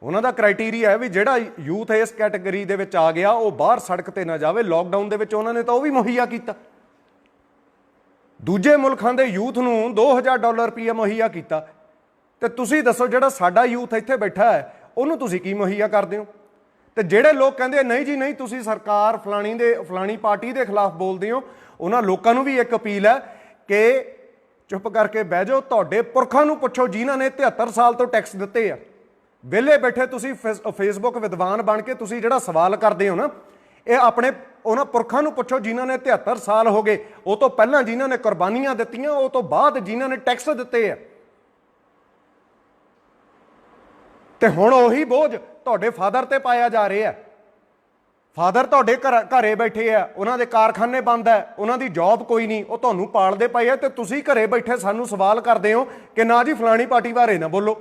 ਉਹਨਾਂ ਦਾ ਕ੍ਰਾਈਟੀਰੀਆ ਹੈ ਵੀ ਜਿਹੜਾ ਯੂਥ ਇਸ ਕੈਟੇਗਰੀ ਦੇ ਵਿੱਚ ਆ ਗਿਆ ਉਹ ਬਾਹਰ ਸੜਕ ਤੇ ਨਾ ਜਾਵੇ। ਲੋਕਡਾਊਨ ਦੇ ਵਿੱਚ ਉਹਨਾਂ ਨੇ ਤਾਂ ਉਹ ਵੀ ਮੁਹੱਈਆ ਕੀਤਾ। ਦੂਜੇ ਮੁਲਕਾਂ ਦੇ ਯੂਥ ਨੂੰ $2000 ਰੁਪਈਆ ਮੁਹੱਈਆ ਕੀਤਾ, ਤੇ ਤੁਸੀਂ ਦੱਸੋ ਜਿਹੜਾ ਸਾਡਾ ਯੂਥ ਇੱਥੇ ਬੈਠਾ ਹੈ ਉਹਨੂੰ ਤੁਸੀਂ ਕੀ ਮੁਹੱਈਆ ਕਰਦੇ ਹੋ? ਤੇ ਜਿਹੜੇ ਲੋਕ ਕਹਿੰਦੇ ਨਹੀਂ ਜੀ ਨਹੀਂ ਤੁਸੀਂ ਸਰਕਾਰ ਫਲਾਣੀ ਪਾਰਟੀ ਦੇ ਖਿਲਾਫ ਬੋਲਦੇ ਹੋ, ਉਹਨਾਂ ਲੋਕਾਂ ਨੂੰ ਵੀ ਇੱਕ ਅਪੀਲ ਹੈ ਕਿ ਚੁੱਪ ਕਰਕੇ ਬਹਿ ਜਾਓ। ਤੁਹਾਡੇ ਪੁਰਖਾਂ ਨੂੰ ਪੁੱਛੋ ਜਿਨ੍ਹਾਂ ਨੇ 73 ਸਾਲ ਤੋਂ ਟੈਕਸ ਦਿੱਤੇ ਆ। ਵਿਹਲੇ ਬੈਠੇ ਤੁਸੀਂ ਫੇਸਬੁੱਕ ਵਿਦਵਾਨ ਬਣ ਕੇ ਤੁਸੀਂ ਜਿਹੜਾ ਸਵਾਲ ਕਰਦੇ ਹੋ ਨਾ, ਇਹ ਆਪਣੇ ਉਹਨਾਂ ਪੁਰਖਾਂ ਨੂੰ ਪੁੱਛੋ ਜਿਨ੍ਹਾਂ ਨੇ 73 ਸਾਲ ਹੋ ਗਏ, ਉਹ ਤੋਂ ਪਹਿਲਾਂ ਜਿਨ੍ਹਾਂ ਨੇ ਕੁਰਬਾਨੀਆਂ ਦਿੱਤੀਆਂ, ਉਹ ਤੋਂ ਬਾਅਦ ਜਿਨ੍ਹਾਂ ਨੇ ਟੈਕਸ ਦਿੱਤੇ ਆ। ਤੇ ਹੁਣ ਉਹੀ ਬੋਝ ਤੁਹਾਡੇ ਫਾਦਰ ਤੇ ਪਾਇਆ ਜਾ ਰਿਹਾ। ਫਾਦਰ ਤੁਹਾਡੇ ਘਰੇ ਬੈਠੇ ਆ, ਉਹਨਾਂ ਦੇ ਕਾਰਖਾਨੇ ਬੰਦ ਹੈ, ਉਹਨਾਂ ਦੀ ਜੌਬ ਕੋਈ ਨਹੀਂ, ਉਹ ਤੁਹਾਨੂੰ ਪਾਲਦੇ ਪਏ ਆ, ਤੇ ਤੁਸੀਂ ਘਰੇ ਬੈਠੇ ਸਾਨੂੰ ਸਵਾਲ ਕਰਦੇ ਹੋ ਕਿ ਨਾ ਜੀ ਫਲਾਣੀ ਪਾਰਟੀ ਬਾਰੇ ਨਾ ਬੋਲੋ।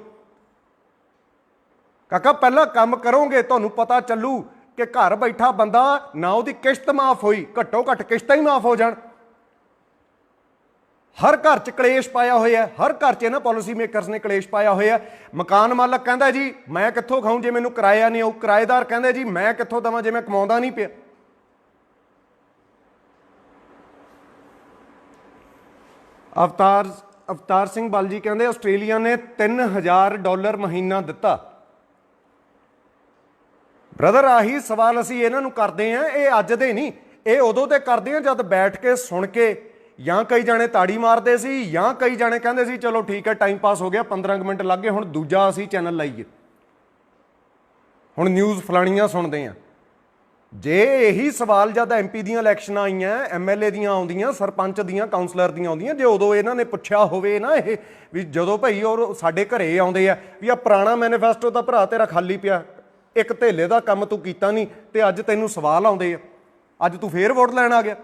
ਕਾਕਾ ਪਹਿਲਾਂ ਕੰਮ ਕਰੋਗੇ ਤੁਹਾਨੂੰ ਪਤਾ ਚੱਲੂ ਕਿ ਘਰ ਬੈਠਾ ਬੰਦਾ ਨਾ ਉਹਦੀ ਕਿਸ਼ਤ ਮਾਫ ਹੋਈ, ਘੱਟੋ ਘੱਟ ਕਿਸ਼ਤਾਂ ਹੀ ਮਾਫ ਹੋ ਜਾਣ। ਹਰ ਘਰ 'ਚ ਕਲੇਸ਼ ਪਾਇਆ ਹੋਇਆ, ਹਰ ਘਰ 'ਚ ਨਾ ਪਾਲਿਸੀ ਮੇਕਰਸ ਨੇ ਕਲੇਸ਼ ਪਾਇਆ ਹੋਇਆ। ਮਕਾਨ ਮਾਲਕ ਕਹਿੰਦਾ ਜੀ ਮੈਂ ਕਿੱਥੋਂ ਖਾਊਂ ਜੇ ਮੈਨੂੰ ਕਿਰਾਇਆ ਨਹੀਂ ਆਊ, ਕਿਰਾਏਦਾਰ ਕਹਿੰਦੇ ਜੀ ਮੈਂ ਕਿੱਥੋਂ ਦੇਵਾਂ ਜੇ ਮੈਂ ਕਮਾਉਂਦਾ ਨਹੀਂ ਪਿਆ। ਅਵਤਾਰ ਸਿੰਘ ਬਲ ਜੀ ਕਹਿੰਦੇ ਆਸਟ੍ਰੇਲੀਆ ਨੇ $3000 ਮਹੀਨਾ ਦਿੱਤਾ। ਬ੍ਰਦਰ ਆਹੀ ਸਵਾਲ ਅਸੀਂ ਇਹਨਾਂ ਨੂੰ ਕਰਦੇ ਹਾਂ, ਇਹ ਅੱਜ ਦੇ ਨਹੀਂ, ਇਹ ਉਦੋਂ ਤੇ ਕਰਦੇ ਹਾਂ ਜਦ ਬੈਠ ਕੇ ਸੁਣ ਕੇ ਜਾਂ ਕਈ ਜਾਣੇ ਤਾੜੀ ਮਾਰਦੇ ਸੀ ਜਾਂ ਕਈ ਜਾਣੇ ਕਹਿੰਦੇ ਸੀ ਚਲੋ ਠੀਕ ਹੈ ਟਾਈਮ ਪਾਸ ਹੋ ਗਿਆ, 15 ਮਿੰਟ ਲੱਗ ਗਏ, ਹੁਣ ਦੂਜਾ ਅਸੀਂ ਚੈਨਲ ਲਾਈਏ, ਹੁਣ ਨਿਊਜ਼ ਫਲਾਣੀਆਂ ਸੁਣਦੇ ਹਾਂ। ਜੇ ਇਹੀ ਸਵਾਲ ਜਦ MP ਦੀਆਂ ਇਲੈਕਸ਼ਨਾਂ ਆਈਆਂ, MLA ਦੀਆਂ ਆਉਂਦੀਆਂ, ਸਰਪੰਚ ਦੀਆਂ, ਕਾਉਂਸਲਰ ਦੀਆਂ ਆਉਂਦੀਆਂ, ਜੇ ਉਦੋਂ ਇਹਨਾਂ ਨੇ ਪੁੱਛਿਆ ਹੋਵੇ ਨਾ ਇਹ ਵੀ ਜਦੋਂ ਭਾਈ ਉਹ ਸਾਡੇ ਘਰੇ ਆਉਂਦੇ ਆ ਵੀ ਆ ਪੁਰਾਣਾ ਮੈਨੀਫੈਸਟੋ ਤਾਂ ਭਰਾ ਤੇਰਾ ਖਾਲੀ ਪਿਆ, ਇੱਕ ਧੇਲੇ ਦਾ ਕੰਮ ਤੂੰ ਕੀਤਾ ਨਹੀਂ, ਤੇ ਅੱਜ ਤੈਨੂੰ ਸਵਾਲ ਆਉਂਦੇ ਆ, ਅੱਜ ਤੂੰ ਫੇਰ ਵੋਟ ਲੈਣ ਆ ਗਿਆ,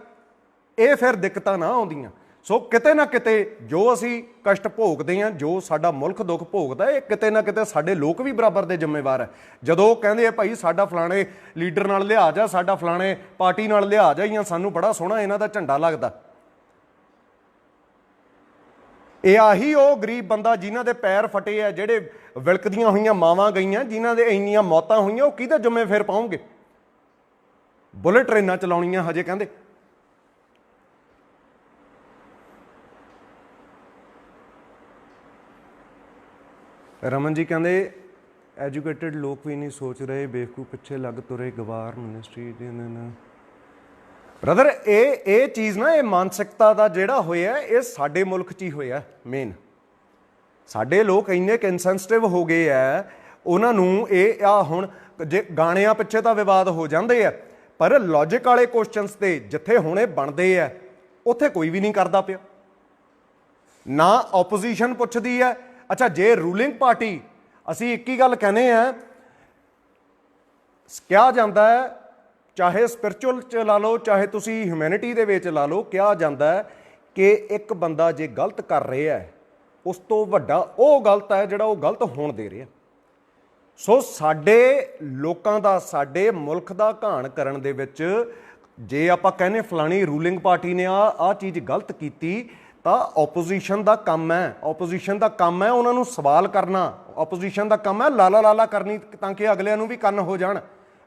ਇਹ ਫਿਰ ਦਿੱਕਤਾਂ ਨਾ ਆਉਂਦੀਆਂ। ਸੋ ਕਿਤੇ ਨਾ ਕਿਤੇ ਜੋ ਅਸੀਂ ਕਸ਼ਟ ਭੋਗਦੇ ਹਾਂ, ਜੋ ਸਾਡਾ ਮੁਲਕ ਦੁੱਖ ਭੋਗਦਾ, ਇਹ ਕਿਤੇ ਨਾ ਕਿਤੇ ਸਾਡੇ ਲੋਕ ਵੀ ਬਰਾਬਰ ਦੇ ਜ਼ਿੰਮੇਵਾਰ ਹੈ। ਜਦੋਂ ਕਹਿੰਦੇ ਆ ਭਾਈ ਸਾਡਾ ਫਲਾਣੇ ਲੀਡਰ ਨਾਲ ਲਿਹਾਜ਼ ਆ, ਸਾਡਾ ਫਲਾਣੇ ਪਾਰਟੀ ਨਾਲ ਲਿਹਾਜ਼ ਆ, ਜਾਂ ਸਾਨੂੰ ਬੜਾ ਸੋਹਣਾ ਇਹਨਾਂ ਦਾ ਝੰਡਾ ਲੱਗਦਾ, ਇਹ ਆਹੀ ਉਹ ਗਰੀਬ ਬੰਦਾ ਜਿਨ੍ਹਾਂ ਦੇ ਪੈਰ ਫਟੇ ਆ, ਜਿਹੜੇ ਵਿਲਕਦੀਆਂ ਹੋਈਆਂ ਮਾਵਾਂ ਗਈਆਂ, ਜਿਨ੍ਹਾਂ ਦੇ ਇੰਨੀਆਂ ਮੌਤਾਂ ਹੋਈਆਂ, ਉਹ ਕਿਹਦੇ ਜ਼ਿੰਮੇ ਫਿਰ ਪਾਉਂਗੇ? ਬੁਲਟ ਟ੍ਰੇਨਾਂ ਚਲਾਉਣੀਆਂ ਹਜੇ ਕਹਿੰਦੇ। ਰਮਨ ਜੀ ਕਹਿੰਦੇ ਐਜੂਕੇਟਡ ਲੋਕ ਵੀ ਨਹੀਂ ਸੋਚ ਰਹੇ, ਬੇਵਕੂਫ ਪਿੱਛੇ ਲੱਗ ਤੁਰੇ, ਗਵਾਰ ਮਿਨਿਸਟਰੀ ਦੇ ਬ੍ਰਦਰ ਇਹ ਚੀਜ਼ ਨਾ, ਇਹ ਮਾਨਸਿਕਤਾ ਦਾ ਜਿਹੜਾ ਹੋਇਆ ਇਹ ਸਾਡੇ ਮੁਲਕ 'ਚ ਹੀ ਹੋਇਆ। ਮੇਨ ਸਾਡੇ ਲੋਕ ਇੰਨੇ ਇਨਸੈਂਸਿਟਿਵ ਹੋ ਗਏ ਆ, ਉਹਨਾਂ ਨੂੰ ਇਹ ਆ ਹੁਣ ਜੇ ਗਾਣਿਆਂ ਪਿੱਛੇ ਤਾਂ ਵਿਵਾਦ ਹੋ ਜਾਂਦੇ ਆ, पर लॉजिक वाले क्वेश्चनस ते जिथे हुणे बनते है उत्थे कोई भी नहीं करता पिया, ना ओपोजिशन पुछदी है। अच्छा जे रूलिंग पार्टी, असी एक ही गल कहने हैं, कहा जाता है चाहे स्पिरिचुअल च ला लो चाहे तुसी ह्यूमैनिटी दे विच ला लो, कहा जाता है कि एक बंदा जे गलत कर रहा है उस तो वड्डा वो गलत है जिहड़ा वो गलत होण दे रहा। सो साडे लोकां दा, साडे मुल्क दा घाण करन दे विच जे आपां कहने फलानी रूलिंग पार्टी ने आ चीज़ गलत कीती तो ओपोजिशन का काम है, ओपोजिशन का काम है उन्होंने सवाल करना, ओपोजिशन का काम है लाला लाला करनी ताकि अगलियां नूं भी कंन हो जाण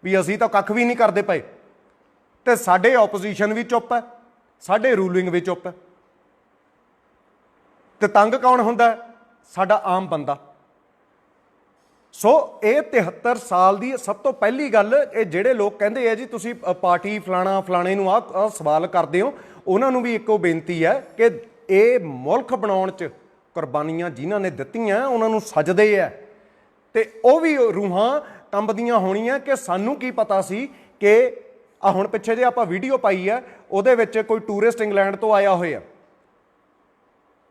भी असीं तो कख भी नहीं करते पे। तो साडे ओपोजिशन भी चुप है, साडे रूलिंग भी चुप है, तो तंग कौन हुंदा है? साडा आम बंदा। सो ये 73 साल की सब तो पहली गल, ये जिहड़े लोग कहते हैं जी तुसी पार्टी फलाना फलाने नूं आ सवाल करते हो, उन्होंने भी एको बेनती है कि ये मुल्क बनाउण च कुर्बानियां जिन्हां ने दित्तियां उन्होंने सजदे है, ते वो भी रूहां कंबदियां होणीआं कि सानू की पता सी कि हुण पिछे जे आपां वीडियो पाई है उहदे विच कोई टूरिस्ट इंग्लैंड तो आया होया,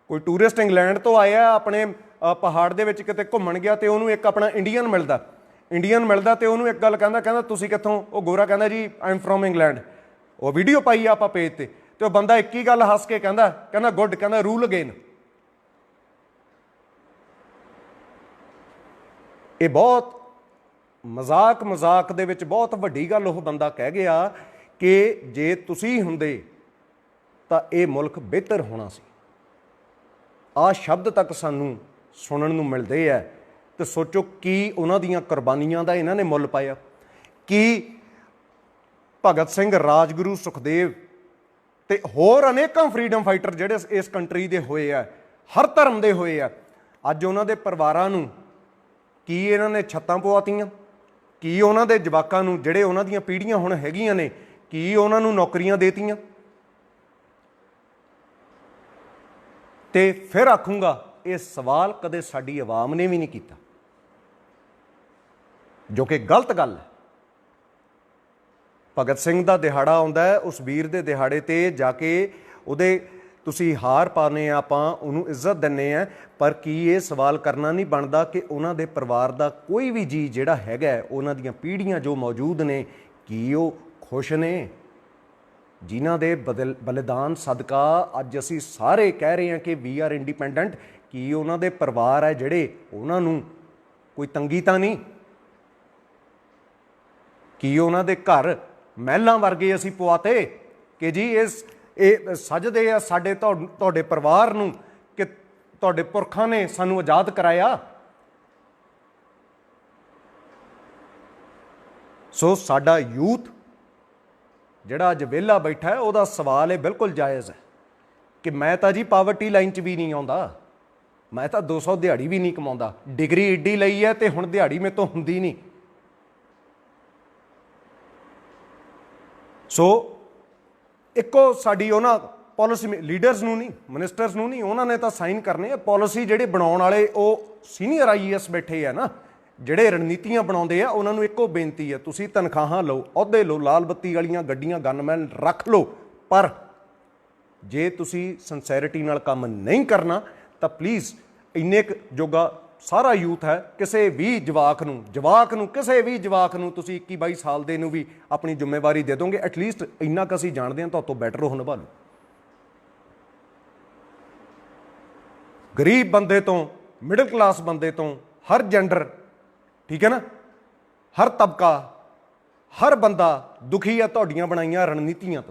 कोई टूरिस्ट इंग्लैंड तो आया अपने पहाड़ दे विच किते घुम्मण गया तो उन्होंने एक अपना इंडियन मिलदा तो उन्होंने एक गल कहंदा तुसीं कित्थों? वो गोरा कहंदा जी आई एम फ्रॉम इंग्लैंड। वो वीडियो पाई है आपां पेज ते, तो बंदा एक ही गल हस के कहंदा गुड, कहंदा रूल अगेन। ये बहुत मजाक दे विच बहुत वड्डी गल वो बंदा कह गया कि जे तुसीं हुंदे तां ये मुल्क बेहतर होना सी। आ शब्द तक सानू सुनन नूं मिलदे है, तो सोचो कि उन्हां दीयां कुर्बानियां दा इन्हां ने मुल पाया। कि भगत सिंह, राजगुरू, सुखदेव ते होर अनेकां फ्रीडम फाइटर जिहड़े इस कंट्री दे होए आ, हर धर्म दे होए आ, अज उन्हां दे परिवारां नूं की इन्हां ने छत्तां पवातीआं? की उन्हां दे जवाकां नूं जिहड़े उन्हां दीयां पीढ़ियां हुण हैगीआं ने की उन्हां नूं नौकरियां देतीआं? ते फिर आखूँगा ये सवाल कदे साडी आवाम ने भी नहीं किया, जो कि गलत गल है। भगत सिंह का दिहाड़ा आउंदा है, उस वीर दे दिहाड़े ते जाके उहदे तुसी हार पाने आपां उहनूं इज्जत दिंदे आ, पर की ये सवाल करना नहीं बनता कि उन्हां दे परिवार का कोई भी जी जिहड़ा हैगा उन्हां दीयां पीढ़ियां जो मौजूद ने की वो खुश ने? जिन्हां दे बलिदान सदका अज असी सारे कह रहे हैं कि वी आर इंडिपेंडेंट, कि उन्हां दे परिवार है जिहड़े उन्हां नूं कोई तंगी तां नहीं? कि उन्हां दे घर महलां वर्गे असी पवाते कि जी ये सजदे आ साडे तुहाडे परिवार नूं कि तुहाडे पुरखां ने सानूं आज़ाद कराया? सो साडा यूथ जिहड़ा अज वेला बैठा है उहदा सवाल है बिल्कुल जायज़ है कि मैं तो जी पावर्टी लाइन च भी नहीं आउंदा, मैं तो 200 दिहाड़ी भी नहीं कमाउंदा, डिग्री एड्डी लई है तो हुण दिहाड़ी मेरे तो हुंदी नहीं। सो इक्को साडी उन्हां पॉलिसी लीडर्स नूं नहीं, मिनिस्टर्स नूं नहीं, उन्होंने तो साइन करने पॉलिसी जिहड़े बनाउण वाले वो सीनियर IAS बैठे है ना, जिहड़े रणनीतियां बनाउंदे आ, उन्हां नूं इक्को बेनती है तुसीं तनखाहां लो, अहुदे लो, लाल बत्ती वालीआं गड्डियां गनमैन रख लो, पर जे तुसीं सिनसैरिटी नाल काम नहीं करना तो प्लीज़ इन्ने जोगा सारा यूथ है, किसी भी जवाक नूं किसी भी जवाक नूं तुसीं 21-22 साल दे नूं भी अपनी जिम्मेवारी दे दोगे, एटलीस्ट इन्ना क असीं जाणदे हां तो बैटर हो निभा लो। गरीब बंदे तो मिडल क्लास बंदे तो हर जेंडर, ठीक है ना, हर तबका, हर बंदा दुखी है तुहाडीआं बनाईआं रणनीतियां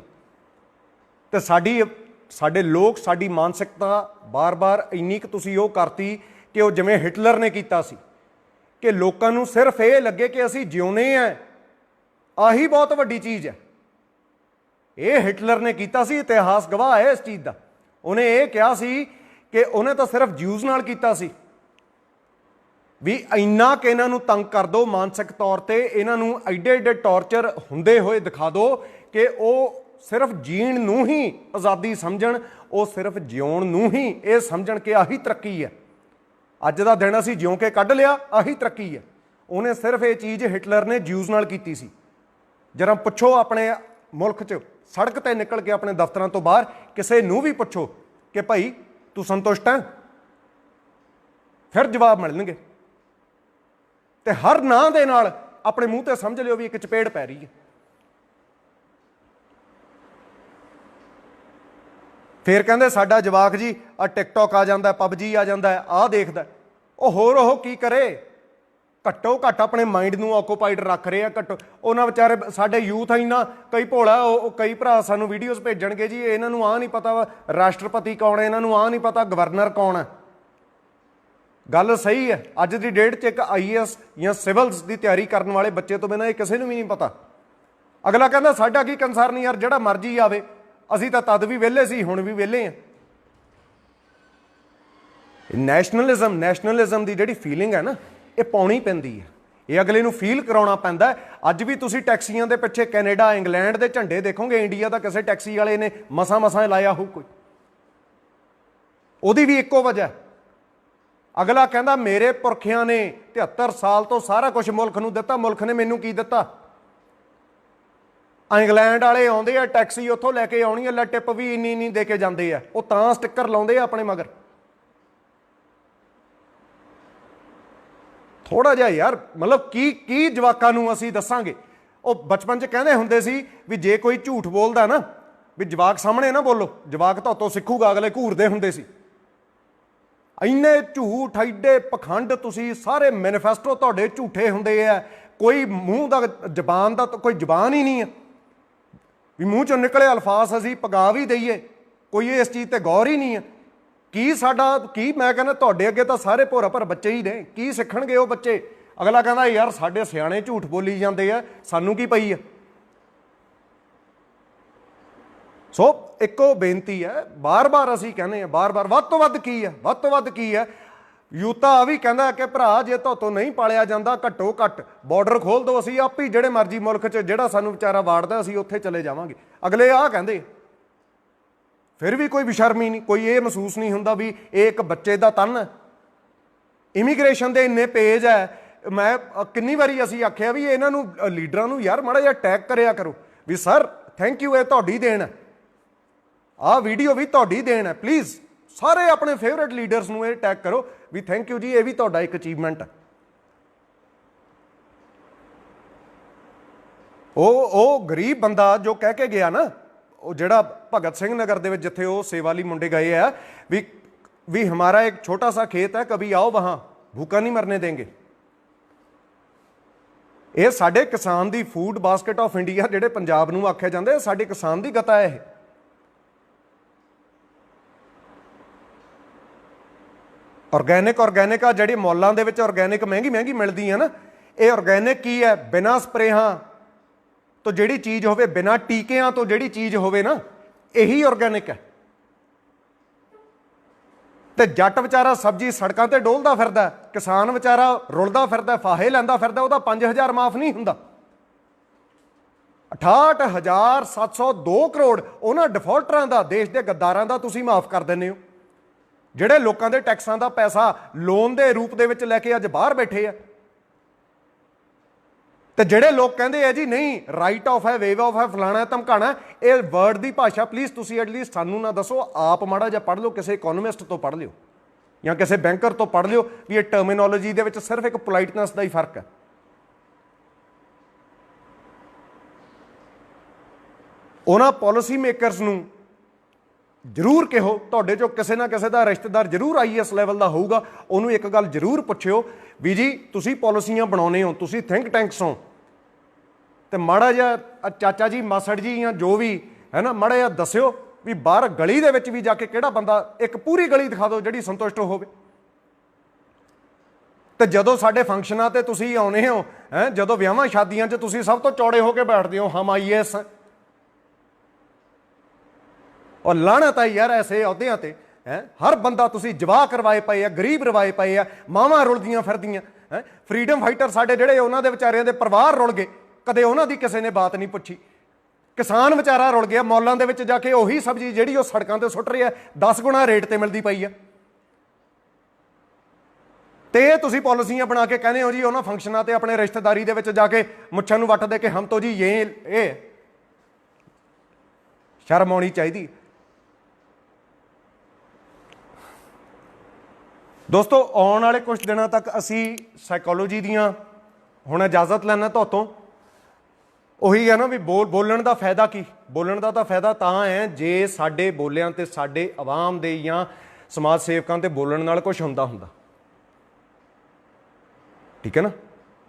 तो साडे लोग साडी मानसिकता बार बार इन्नी क तुसीं ओह करती कि वो जिवें हिटलर ने कीता सी कि लोकां नूं सिर्फ ये लगे कि असीं जिउणे हैं, आही बहुत वड्डी चीज़ है। ये हिटलर ने कीता सी, इतिहास गवाह है इस चीज़ का। उन्हें ये कहा सी कि उन्हें तो सिर्फ ज्यूज़ नाल कीता सी भी इन्ना कि इन्हां नूं तंग कर दो मानसिक तौर पर, इन्हां नूं एडे एडे टॉर्चर हुंदे होए दिखा दो कि वो सिर्फ जीण नूं ही आज़ादी समझण, वो सिर्फ जिउण नूं ही ये समझण कि आही तरक्की है। अज का दिन असीं जिउं के कढ लिया, आही तरक्की है। उन्हें सिर्फ ये चीज़ हिटलर ने ज्यूज़ नाल कीती सी। जरा पुछो अपने मुल्क च सड़क ते निकल के अपने दफ्तरां तो बाहर किसी नूं भी पुछो कि भाई तू संतुष्ट है, फिर जवाब मिलणगे। ते हर ना दे नाल अपने मूँह ते समझ लियो भी एक चपेड़ पै रही है। फिर कहंदे साडा जवाक जी आ टिकटॉक आ जांदा, पबजी आ जांदा, आ देखदा, ਉਹ ਹੋਰ ਉਹ ਕੀ ਕਰੇ। ਘੱਟੋ ਘੱਟ ਆਪਣੇ ਮਾइंड ਨੂੰ ਆਕੂਪਾਈਡ ਰੱਖ ਰਹੇ ਆ। ਘੱਟੋ ਉਹਨਾਂ ਵਿਚਾਰੇ ਸਾਡੇ ਯੂਥ ਇੰਨਾ ਕਈ ਭੋਲਾ, ਉਹ ਕਈ ਭਰਾ ਸਾਨੂੰ ਵੀਡੀਓਜ਼ ਭੇਜਣਗੇ ਜੀ ਇਹਨਾਂ ਨੂੰ ਆਹ ਨਹੀਂ ਪਤਾ ਵਾ ਰਾਸ਼ਟਰਪਤੀ ਕੌਣ ਹੈ, ਇਹਨਾਂ ਨੂੰ ਆਹ ਨਹੀਂ ਪਤਾ ਗਵਰਨਰ ਕੌਣ ਹੈ। ਗੱਲ ਸਹੀ ਹੈ, ਅੱਜ ਦੀ ਡੇਟ 'ਚ ਇੱਕ IAS ਜਾਂ ਸਿਵਲਸ ਦੀ ਤਿਆਰੀ ਕਰਨ ਵਾਲੇ ਬੱਚੇ ਤੋਂ ਬਿਨਾਂ ਇਹ ਕਿਸੇ ਨੂੰ ਵੀ ਨਹੀਂ ਪਤਾ। ਅਗਲਾ ਕਹਿੰਦਾ ਸਾਡਾ ਕੀ ਕੰਸਰਨ ਯਾਰ, ਜਿਹੜਾ ਮਰਜ਼ੀ ਆਵੇ, ਅਸੀਂ ਤਾਂ ਤਦ ਵੀ ਵਿਹਲੇ ਸੀ, ਹੁਣ ਵੀ ਵਿਹਲੇ ਹਾਂ। ਨੈਸ਼ਨਲਿਜ਼ਮ ਦੀ ਜਿਹੜੀ ਫੀਲਿੰਗ ਹੈ ਨਾ, ਇਹ ਪਾਉਣੀ ਪੈਂਦੀ ਹੈ, ਇਹ ਅਗਲੇ ਨੂੰ ਫੀਲ ਕਰਾਉਣਾ ਪੈਂਦਾ। ਅੱਜ ਵੀ ਤੁਸੀਂ ਟੈਕਸੀਆਂ ਦੇ ਪਿੱਛੇ ਕੈਨੇਡਾ, ਇੰਗਲੈਂਡ ਦੇ ਝੰਡੇ ਦੇਖੋਗੇ, ਇੰਡੀਆ ਦਾ ਕਿਸੇ ਟੈਕਸੀ ਵਾਲੇ ਨੇ ਮਸਾਂ ਲਾਇਆ ਹੋਊ ਕੋਈ। ਉਹਦੀ ਵੀ ਇੱਕੋ ਵਜ੍ਹਾ, ਅਗਲਾ ਕਹਿੰਦਾ ਮੇਰੇ ਪੁਰਖਿਆਂ ਨੇ 73 ਸਾਲ ਤੋਂ ਸਾਰਾ ਕੁਝ ਮੁਲਕ ਨੂੰ ਦਿੱਤਾ, ਮੁਲਕ ਨੇ ਮੈਨੂੰ ਕੀ ਦਿੱਤਾ। ਇੰਗਲੈਂਡ ਵਾਲੇ ਆਉਂਦੇ ਆ, ਟੈਕਸੀ ਉੱਥੋਂ ਲੈ ਕੇ ਆਉਣੀ, ਅੱਲਾ ਟਿਪ ਵੀ ਇੰਨੀ ਦੇ ਕੇ ਜਾਂਦੇ ਆ, ਉਹ ਤਾਂ ਸਟਿੱਕਰ ਲਾਉਂਦੇ ਆ ਆਪਣੇ ਮਗਰ। ਥੋੜਾ ਜਿਹਾ ਯਾਰ ਮਤਲਬ ਕੀ ਜਵਾਕਾਂ ਨੂੰ ਅਸੀਂ ਦੱਸਾਂਗੇ। ਉਹ ਬਚਪਨ 'ਚ ਕਹਿੰਦੇ ਹੁੰਦੇ ਸੀ ਵੀ ਜੇ ਕੋਈ ਝੂਠ ਬੋਲਦਾ ਨਾ, ਵੀ ਜਵਾਕ ਸਾਹਮਣੇ ਨਾ ਬੋਲੋ, ਜਵਾਕ ਤੁਹਾਤੋਂ ਸਿੱਖੂਗਾ। ਅਗਲੇ ਘੂਰਦੇ ਹੁੰਦੇ ਸੀ। ਇੰਨੇ ਝੂਠ, ਐਡੇ ਪਖੰਡ, ਤੁਸੀਂ ਸਾਰੇ ਮੈਨੀਫੈਸਟੋ ਤੁਹਾਡੇ ਝੂਠੇ ਹੁੰਦੇ ਆ। ਕੋਈ ਮੂੰਹ ਦਾ ਜ਼ਬਾਨ ਦਾ ਕੋਈ ਜ਼ਬਾਨ ਹੀ ਨਹੀਂ ਹੈ ਵੀ ਮੂੰਹ 'ਚੋਂ ਨਿਕਲੇ ਅਲਫਾਜ਼ ਅਸੀਂ ਪਗਾ ਵੀ ਦਈਏ, ਕੋਈ ਇਸ ਚੀਜ਼ 'ਤੇ ਗੌਰ ਹੀ ਨਹੀਂ ਹੈ। ਕੀ ਸਾਡਾ ਕੀ, ਮੈਂ ਕਹਿੰਦਾ ਤੁਹਾਡੇ ਅੱਗੇ ਤਾਂ ਸਾਰੇ ਭੋਰਾ ਭਰ ਬੱਚੇ ਹੀ ਨੇ, ਕੀ ਸਿੱਖਣਗੇ ਉਹ ਬੱਚੇ। ਅਗਲਾ ਕਹਿੰਦਾ ਯਾਰ ਸਾਡੇ ਸਿਆਣੇ ਝੂਠ ਬੋਲੀ ਜਾਂਦੇ ਆ, ਸਾਨੂੰ ਕੀ ਪਈ ਆ। ਸੋ ਇੱਕੋ ਬੇਨਤੀ ਹੈ, ਬਾਰ-ਬਾਰ ਅਸੀਂ ਕਹਿੰਦੇ ਹਾਂ, ਬਾਰ-ਬਾਰ ਵੱਧ ਤੋਂ ਵੱਧ ਕੀ ਹੈ, ਵੱਧ ਤੋਂ ਵੱਧ ਕੀ ਹੈ। ਯੂਤਾ ਆ ਵੀ ਕਹਿੰਦਾ ਕਿ ਭਰਾ ਜੇ ਤੁਹਾਤੋਂ ਨਹੀਂ ਪਾਲਿਆ ਜਾਂਦਾ, ਘੱਟੋ ਘੱਟ ਬਾਰਡਰ ਖੋਲ੍ਹ ਦਿਓ, ਅਸੀਂ ਆਪ ਹੀ ਜਿਹੜੇ ਮਰਜ਼ੀ ਮੁਲਕ 'ਚ ਜਿਹੜਾ ਸਾਨੂੰ ਵਿਚਾਰਾ ਵਾੜਦਾ ਅਸੀਂ ਉੱਥੇ ਚਲੇ ਜਾਵਾਂਗੇ। ਅਗਲੇ ਆਹ ਕਹਿੰਦੇ, ਫਿਰ ਵੀ ਕੋਈ ਬੇਸ਼ਰਮੀ ਨਹੀਂ, ਕੋਈ ਇਹ ਮਹਿਸੂਸ ਨਹੀਂ ਹੁੰਦਾ ਵੀ ਇਹ ਇੱਕ ਬੱਚੇ ਦਾ ਤਨ ਹੈ। ਇਮੀਗ੍ਰੇਸ਼ਨ ਦੇ ਇੰਨੇ ਪੇਜ ਹੈ, ਮੈਂ ਕਿੰਨੀ ਵਾਰੀ ਅਸੀਂ ਆਖਿਆ ਵੀ ਇਹਨਾਂ ਨੂੰ ਲੀਡਰਾਂ ਨੂੰ ਯਾਰ ਮਾੜਾ ਜਿਹਾ ਟੈਗ ਕਰਿਆ ਕਰੋ ਵੀ ਸਰ ਥੈਂਕ ਯੂ, ਇਹ ਤੁਹਾਡੀ ਦੇਣ ਹੈ, ਆਹ ਵੀਡੀਓ ਵੀ ਤੁਹਾਡੀ ਦੇਣ ਹੈ। ਪਲੀਜ਼ ਸਾਰੇ ਆਪਣੇ ਫੇਵਰੇਟ ਲੀਡਰਸ ਨੂੰ ਇਹ ਟੈਗ ਕਰੋ ਵੀ ਥੈਂਕ ਯੂ ਜੀ, ਇਹ ਵੀ ਤੁਹਾਡਾ ਇੱਕ ਅਚੀਵਮੈਂਟ ਹੈ। ਉਹ ਗਰੀਬ ਬੰਦਾ ਜੋ ਕਹਿ ਕੇ ਗਿਆ ਨਾ, ਉਹ ਜਿਹੜਾ ਭਗਤ ਸਿੰਘ ਨਗਰ ਦੇ ਵਿੱਚ ਜਿੱਥੇ ਉਹ ਸੇਵਾ ਲਈ ਮੁੰਡੇ ਗਏ ਆ ਵੀ ਹਮਾਰਾ ਇੱਕ ਛੋਟਾ ਸਾ ਖੇਤ ਹੈ, ਕभी आओ वहाँ भूखा नहीं मरने देंगे। ਇਹ ਸਾਡੇ ਕਿਸਾਨ ਦੀ ਫੂਡ ਬਾਸਕਟ ਆਫ ਇੰਡੀਆ ਜਿਹੜੇ ਪੰਜਾਬ ਨੂੰ ਆਖਿਆ ਜਾਂਦਾ, ਸਾਡੇ ਕਿਸਾਨ ਦੀ ਗਤਾ ਹੈ। ਇਹ ਆਰਗੈਨਿਕ ਆ ਜਿਹੜੀ ਮੌਲਾਂ ਦੇ ਵਿੱਚ ਆਰਗੈਨਿਕ ਮਹਿੰਗੀ ਮਿਲਦੀ ਹੈ ਨਾ, ਇਹ ਆਰਗੈਨਿਕ ਕੀ ਹੈ, ਬਿਨਾਂ ਸਪਰੇਹਾਂ ਤੋਂ ਜਿਹੜੀ ਚੀਜ਼ ਹੋਵੇ, ਬਿਨਾਂ ਟੀਕਿਆਂ ਤੋਂ ਜਿਹੜੀ ਚੀਜ਼ ਹੋਵੇ ਨਾ, ਇਹੀ ਆਰਗੈਨਿਕ ਹੈ। ਤੇ ਜੱਟ ਵਿਚਾਰਾ ਸਬਜ਼ੀ ਸੜਕਾਂ ਤੇ ਡੋਲਦਾ ਫਿਰਦਾ, ਕਿਸਾਨ ਵਿਚਾਰਾ ਰੁਲਦਾ ਫਿਰਦਾ, ਫਾਹੇ ਲੈਂਦਾ ਫਿਰਦਾ, ਉਹਦਾ 5000 ਮਾਫ ਨਹੀਂ ਹੁੰਦਾ। 68,702 ਕਰੋੜ ਉਹਨਾਂ ਡਿਫਾਲਟਰਾਂ ਦਾ, ਦੇਸ਼ ਦੇ ਗੱਦਾਰਾਂ ਦਾ ਤੁਸੀਂ ਮਾਫ ਕਰ ਦਿੰਦੇ ਹੋ, ਜਿਹੜੇ ਲੋਕਾਂ ਦੇ ਟੈਕਸਾਂ ਦਾ ਪੈਸਾ ਲੋਨ ਦੇ ਰੂਪ ਦੇ ਵਿੱਚ ਲੈ ਕੇ ਅੱਜ ਬਾਹਰ ਬੈਠੇ ਆ। ਤੇ ਜਿਹੜੇ ਲੋਕ ਕਹਿੰਦੇ ਆ ਜੀ ਨਹੀਂ ਰਾਈਟ ਆਫ ਹੈ, ਵੇਵ ਆਫ ਹੈ, ਫਲਾਣਾ ਧਮਕਾਣਾ, ਇਹ ਵਰਡ ਦੀ ਭਾਸ਼ਾ ਪਲੀਜ਼ ਤੁਸੀਂ ਐਟਲੀਸਟ ਸਾਨੂੰ ਨਾ ਦੱਸੋ, ਆਪ ਮਾੜਾ ਜਿਹਾ ਪੜ੍ਹ ਲਿਓ, ਕਿਸੇ ਇਕੋਨੋਮਿਸਟ ਤੋਂ ਪੜ੍ਹ ਲਿਓ ਜਾਂ ਕਿਸੇ ਬੈਂਕਰ ਤੋਂ ਪੜ੍ਹ ਲਿਓ ਵੀ ਇਹ ਟਰਮੀਨੋਲੋਜੀ ਦੇ ਵਿੱਚ ਸਿਰਫ ਇੱਕ ਪੋਲਾਈਟਨੈਸ ਦਾ ਹੀ ਫਰਕ ਹੈ। ਉਹਨਾਂ ਪਾਲਿਸੀ ਮੇਕਰਸ ਨੂੰ ਜ਼ਰੂਰ ਕਹੋ, ਤੁਹਾਡੇ ਚੋਂ ਕਿਸੇ ਨਾ ਕਿਸੇ ਦਾ ਰਿਸ਼ਤੇਦਾਰ ਜ਼ਰੂਰ IAS ਲੈਵਲ ਦਾ ਹੋਊਗਾ, ਉਹਨੂੰ ਇੱਕ ਗੱਲ ਜ਼ਰੂਰ ਪੁੱਛਿਓ ਵੀ ਜੀ ਤੁਸੀਂ ਪਾਲਿਸੀਆਂ ਬਣਾਉਂਦੇ ਹੋ, ਤੁਸੀਂ ਥਿੰਕ ਟੈਂਕਸ ਹੋ, ਤੇ ਮਾੜਾ ਜਿਹਾ ਚਾਚਾ ਜੀ, ਮਾਸੜ ਜੀ ਜਾਂ ਜੋ ਵੀ ਹੈ ਨਾ, ਮਾੜਾ ਜਿਹਾ ਦੱਸਿਓ ਵੀ ਬਾਹਰ ਗਲੀ ਦੇ ਵਿੱਚ ਵੀ ਜਾ ਕੇ ਕਿਹੜਾ ਬੰਦਾ, ਇੱਕ ਪੂਰੀ ਗਲੀ ਦਿਖਾ ਦਿਓ ਜਿਹੜੀ ਸੰਤੁਸ਼ਟ ਹੋਵੇ। ਤੇ ਜਦੋਂ ਸਾਡੇ ਫੰਕਸ਼ਨਾਂ ਤੇ ਤੁਸੀਂ ਆਉਨੇ ਹੋ, ਜਦੋਂ ਵਿਆਹਾਂ ਸ਼ਾਦੀਆਂ 'ਚ ਤੁਸੀਂ ਸਭ ਤੋਂ ਚੌੜੇ ਹੋ ਕੇ ਬੈਠਦੇ ਹੋ, ਹਮ IAS ਹੈ। ਔਰ ਲਾਹਨਤ ਹੈ ਯਾਰ ਐਸੇ ਅਹੁਦਿਆਂ ਤੇ, ਹਰ ਬੰਦਾ ਤੁਸੀਂ ਜਵਾਹ ਕਰਵਾਏ ਪਏ ਆ, ਗਰੀਬ ਰਵਾਏ ਪਏ ਆ, ਮਾਵਾਂ ਰੁਲਦੀਆਂ ਫਿਰਦੀਆਂ। ਫਰੀਡਮ ਫਾਈਟਰ ਸਾਡੇ ਜਿਹੜੇ, ਉਹਨਾਂ ਦੇ ਵਿਚਾਰਿਆਂ ਦੇ ਪਰਿਵਾਰ ਰੁਲ ਗਏ, ਕਦੇ ਉਹਨਾਂ ਦੀ ਕਿਸੇ ਨੇ ਬਾਤ ਨਹੀਂ ਪੁੱਛੀ। ਕਿਸਾਨ ਵਿਚਾਰਾ ਰੁਲ ਗਿਆ, ਮੌਲਾਂ ਦੇ ਵਿੱਚ ਜਾ ਕੇ ਉਹੀ ਸਬਜ਼ੀ ਜਿਹੜੀ ਉਹ ਸੜਕਾਂ ਤੇ ਸੁੱਟ ਰਿਹਾ 10 ਗੁਣਾ ਰੇਟ ਤੇ ਮਿਲਦੀ ਪਈ ਆ। ਤੇ ਇਹ ਤੁਸੀਂ ਪਾਲਿਸੀਆਂ ਬਣਾ ਕੇ ਕਹਿੰਦੇ ਹੋ ਜੀ ਉਹਨਾਂ ਫੰਕਸ਼ਨਾਂ ਤੇ ਆਪਣੇ ਰਿਸ਼ਤੇਦਾਰੀ ਦੇ ਵਿੱਚ ਜਾ ਕੇ ਮੁੱਛਾਂ ਨੂੰ ਵੱਟ ਦੇ ਕੇ ਹਮ ਤੋਂ ਜੀ ਇਹ ਸ਼ਰਮ ਆਉਣੀ ਚਾਹੀਦੀ। ਦੋਸਤੋ ਆਉਣ ਵਾਲੇ ਕੁਝ ਦਿਨਾਂ ਤੱਕ ਅਸੀਂ ਸਾਈਕੋਲੋਜੀ ਦੀਆਂ ਹੁਣ ਇਜਾਜ਼ਤ ਲੈਣਾ ਤੁਹਾਤੋਂ। ਉਹੀ ਹੈ ਨਾ ਵੀ ਬੋਲਣ ਦਾ ਫਾਇਦਾ ਕੀ? ਬੋਲਣ ਦਾ ਤਾਂ ਫਾਇਦਾ ਤਾਂ ਹੈ ਜੇ ਸਾਡੇ ਬੋਲਿਆਂ ਤੇ ਸਾਡੇ ਆਵਾਮ ਦੇ ਜਾਂ ਸਮਾਜ ਸੇਵਕਾਂ ਤੇ ਬੋਲਣ ਨਾਲ ਕੁਝ ਹੁੰਦਾ। ਠੀਕ ਹੈ ਨਾ।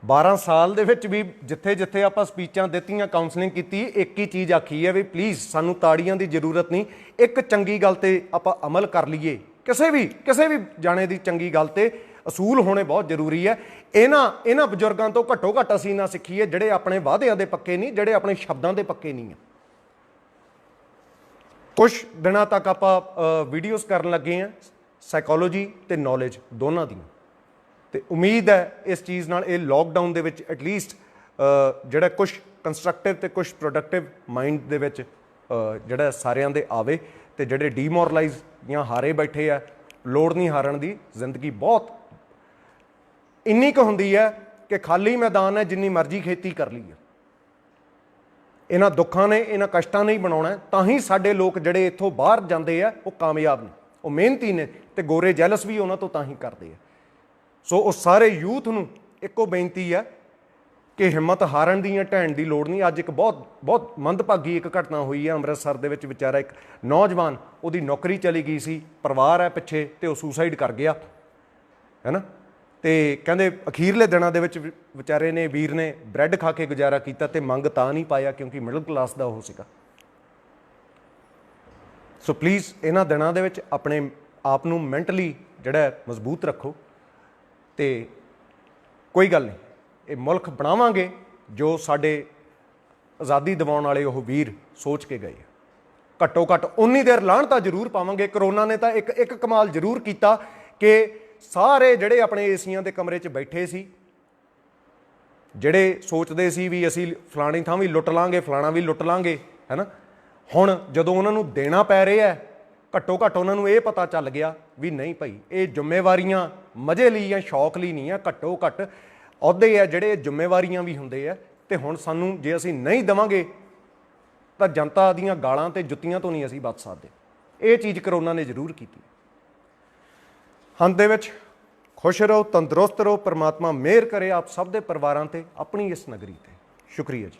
12 ਸਾਲ ਦੇ ਵਿੱਚ ਵੀ ਜਿੱਥੇ ਜਿੱਥੇ ਆਪਾਂ ਸਪੀਚਾਂ ਦਿੱਤੀਆਂ, ਕਾਉਂਸਲਿੰਗ ਕੀਤੀ, ਇੱਕ ਹੀ ਚੀਜ਼ ਆਖੀ ਹੈ ਵੀ ਪਲੀਜ਼ ਸਾਨੂੰ ਤਾੜੀਆਂ ਦੀ ਜ਼ਰੂਰਤ ਨਹੀਂ, ਇੱਕ ਚੰਗੀ ਗੱਲ ਤੇ ਆਪਾਂ ਅਮਲ ਕਰ ਲਈਏ। ਕਿਸੇ ਵੀ ਜਾਣੇ ਦੀ ਚੰਗੀ ਗੱਲ ਤੇ ਅਸੂਲ ਹੋਣੇ ਬਹੁਤ ਜ਼ਰੂਰੀ ਹੈ। ਇਹਨਾਂ ਬਜ਼ੁਰਗਾਂ ਤੋਂ ਘੱਟੋ ਘੱਟ ਅਸੀਂ ਨਾ ਸਿੱਖੀਏ ਜਿਹੜੇ ਆਪਣੇ ਵਾਅਦਿਆਂ ਦੇ ਪੱਕੇ ਨਹੀਂ, ਜਿਹੜੇ ਆਪਣੇ ਸ਼ਬਦਾਂ ਦੇ ਪੱਕੇ ਨਹੀਂ ਆ। ਕੁਛ ਦਿਨਾਂ ਤੱਕ ਆਪਾਂ ਵੀਡੀਓਜ਼ ਕਰਨ ਲੱਗੇ ਹਾਂ ਸਾਈਕੋਲੋਜੀ ਤੇ ਨੌਲੇਜ ਦੋਨਾਂ ਦੀਆਂ, ਤੇ ਉਮੀਦ ਹੈ ਇਸ ਚੀਜ਼ ਨਾਲ ਇਹ ਲੋਕਡਾਊਨ ਦੇ ਵਿੱਚ ਐਟਲੀਸਟ ਜਿਹੜਾ ਕੁਛ ਕੰਸਟਰਕਟਿਵ ਤੇ ਕੁਛ ਪ੍ਰੋਡਕਟਿਵ ਮਾਈਂਡ ਦੇ ਵਿੱਚ ਜਿਹੜਾ ਸਾਰਿਆਂ ਦੇ ਆਵੇ, ਤੇ ਜਿਹੜੇ ਡੀਮੋਰਲਾਈਜ਼ ਜਾਂ ਹਾਰੇ ਬੈਠੇ ਆ, ਲੋੜ ਨਹੀਂ ਹਾਰਨ ਦੀ। ਜ਼ਿੰਦਗੀ ਬਹੁਤ ਇੰਨੀ ਕੁ ਹੁੰਦੀ ਹੈ ਕਿ ਖਾਲੀ ਮੈਦਾਨ ਹੈ, ਜਿੰਨੀ ਮਰਜ਼ੀ ਖੇਤੀ ਕਰ ਲਈ ਹੈ। ਇਹਨਾਂ ਦੁੱਖਾਂ ਨੇ, ਇਹਨਾਂ ਕਸ਼ਟਾਂ ਨੇ ਹੀ ਬਣਾਉਣਾ। ਤਾਂ ਹੀ ਸਾਡੇ ਲੋਕ ਜਿਹੜੇ ਇੱਥੋਂ ਬਾਹਰ ਜਾਂਦੇ ਆ ਉਹ ਕਾਮਯਾਬ ਨੇ, ਉਹ ਮਿਹਨਤੀ ਨੇ, ਤੇ ਗੋਰੇ ਜੈਲਸ ਵੀ ਉਹਨਾਂ ਤੋਂ ਤਾਂ ਹੀ ਕਰਦੇ ਆ। ਸੋ ਉਹ ਸਾਰੇ ਯੂਥ ਨੂੰ ਇੱਕੋ ਬੇਨਤੀ ਹੈ ਕਿ ਹਿੰਮਤ ਹਾਰਨ ਦੀ ਜਾਂ ਢਹਿਣ ਦੀ ਲੋੜ ਨਹੀਂ। ਅੱਜ ਇੱਕ ਬਹੁਤ ਮੰਦਭਾਗੀ ਇੱਕ ਘਟਨਾ ਹੋਈ ਹੈ ਅੰਮ੍ਰਿਤਸਰ ਦੇ ਵਿੱਚ। ਵਿਚਾਰਾ ਇੱਕ ਨੌਜਵਾਨ, ਉਹਦੀ ਨੌਕਰੀ ਚਲੀ ਗਈ ਸੀ, ਪਰਿਵਾਰ ਹੈ ਪਿੱਛੇ, ਤੇ ਉਹ ਸੁਸਾਈਡ ਕਰ ਗਿਆ, ਹੈ ਨਾ। ਤੇ ਕਹਿੰਦੇ ਅਖੀਰਲੇ ਦਿਨਾਂ ਦੇ ਵਿੱਚ ਵਿਚਾਰੇ ਨੇ, ਵੀਰ ਨੇ ਬ੍ਰੈਡ ਖਾ ਕੇ ਗੁਜ਼ਾਰਾ ਕੀਤਾ, ਤੇ ਮੰਗ ਤਾਂ ਨਹੀਂ ਪਾਇਆ ਕਿਉਂਕਿ ਮਿਡਲ ਕਲਾਸ ਦਾ ਉਹ ਸੀਗਾ। ਸੋ ਪਲੀਜ਼ ਇਹਨਾਂ ਦਿਨਾਂ ਦੇ ਵਿੱਚ ਆਪਣੇ ਆਪ ਨੂੰ ਮੈਂਟਲੀ ਜਿਹੜਾ ਮਜ਼ਬੂਤ ਰੱਖੋ, ਤੇ ਕੋਈ ਗੱਲ ਨਹੀਂ, ਇਹ ਮੁਲਕ ਬਣਾਵਾਂਗੇ ਜੋ ਸਾਡੇ ਆਜ਼ਾਦੀ ਦਿਵਾਉਣ ਵਾਲੇ ਉਹ ਵੀਰ ਸੋਚ ਕੇ ਗਏ। ਘੱਟੋ ਘੱਟ ਉਨੀ ਦੇਰ ਲਾਹਣਤਾਂ ਜ਼ਰੂਰ ਪਾਵਾਂਗੇ। ਕਰੋਨਾ ਨੇ ਤਾਂ ਇੱਕ ਕਮਾਲ ਜ਼ਰੂਰ ਕੀਤਾ ਕਿ ਸਾਰੇ ਜਿਹੜੇ ਆਪਣੇ ਏਸੀਆਂ ਦੇ ਕਮਰੇ 'ਚ ਬੈਠੇ ਸੀ, ਜਿਹੜੇ ਸੋਚਦੇ ਸੀ ਵੀ ਅਸੀਂ ਫਲਾਣੀ ਥਾਂ ਵੀ ਲੁੱਟ ਲਾਂਗੇ, ਫਲਾਣਾ ਵੀ ਲੁੱਟ ਲਾਂਗੇ, ਹੈ ਨਾ, ਹੁਣ ਜਦੋਂ ਉਹਨਾਂ ਨੂੰ ਦੇਣਾ ਪੈ ਰਿਹਾ ਹੈ, ਘੱਟੋ ਘੱਟ ਉਹਨਾਂ ਨੂੰ ਇਹ ਪਤਾ ਚੱਲ ਗਿਆ ਵੀ ਨਹੀਂ ਭਾਈ, ਇਹ ਜ਼ਿੰਮੇਵਾਰੀਆਂ ਮਜ਼ੇ ਲਈ ਜਾਂ ਸ਼ੌਕ ਲਈ ਨਹੀਂ ਆ। ਘੱਟੋ ਘੱਟ ਅਹੁਦੇ ਆ ਜਿਹੜੇ ਜ਼ਿੰਮੇਵਾਰੀਆਂ ਵੀ ਹੁੰਦੇ ਆ, ਤੇ ਹੁਣ ਸਾਨੂੰ ਜੇ ਅਸੀਂ ਨਹੀਂ ਦੇਵਾਂਗੇ ਤਾਂ ਜਨਤਾ ਦੀਆਂ ਗਾਲਾਂ ਤੇ ਜੁੱਤੀਆਂ ਤੋਂ ਨਹੀਂ ਅਸੀਂ ਬਚ ਸਕਦੇ। ਇਹ ਚੀਜ਼ ਕਰੋਨਾ ਨੇ ਜ਼ਰੂਰ ਕੀਤੀ। ਅੰਤ ਦੇ ਵਿੱਚ ਖੁਸ਼ ਰਹੋ, ਤੰਦਰੁਸਤ ਰਹੋ, ਪਰਮਾਤਮਾ ਮਿਹਰ ਕਰੇ ਆਪ ਸਭ ਦੇ ਪਰਿਵਾਰਾਂ ਤੇ, ਆਪਣੀ ਇਸ ਨਗਰੀ ਤੇ। ਸ਼ੁਕਰੀਆ ਜੀ।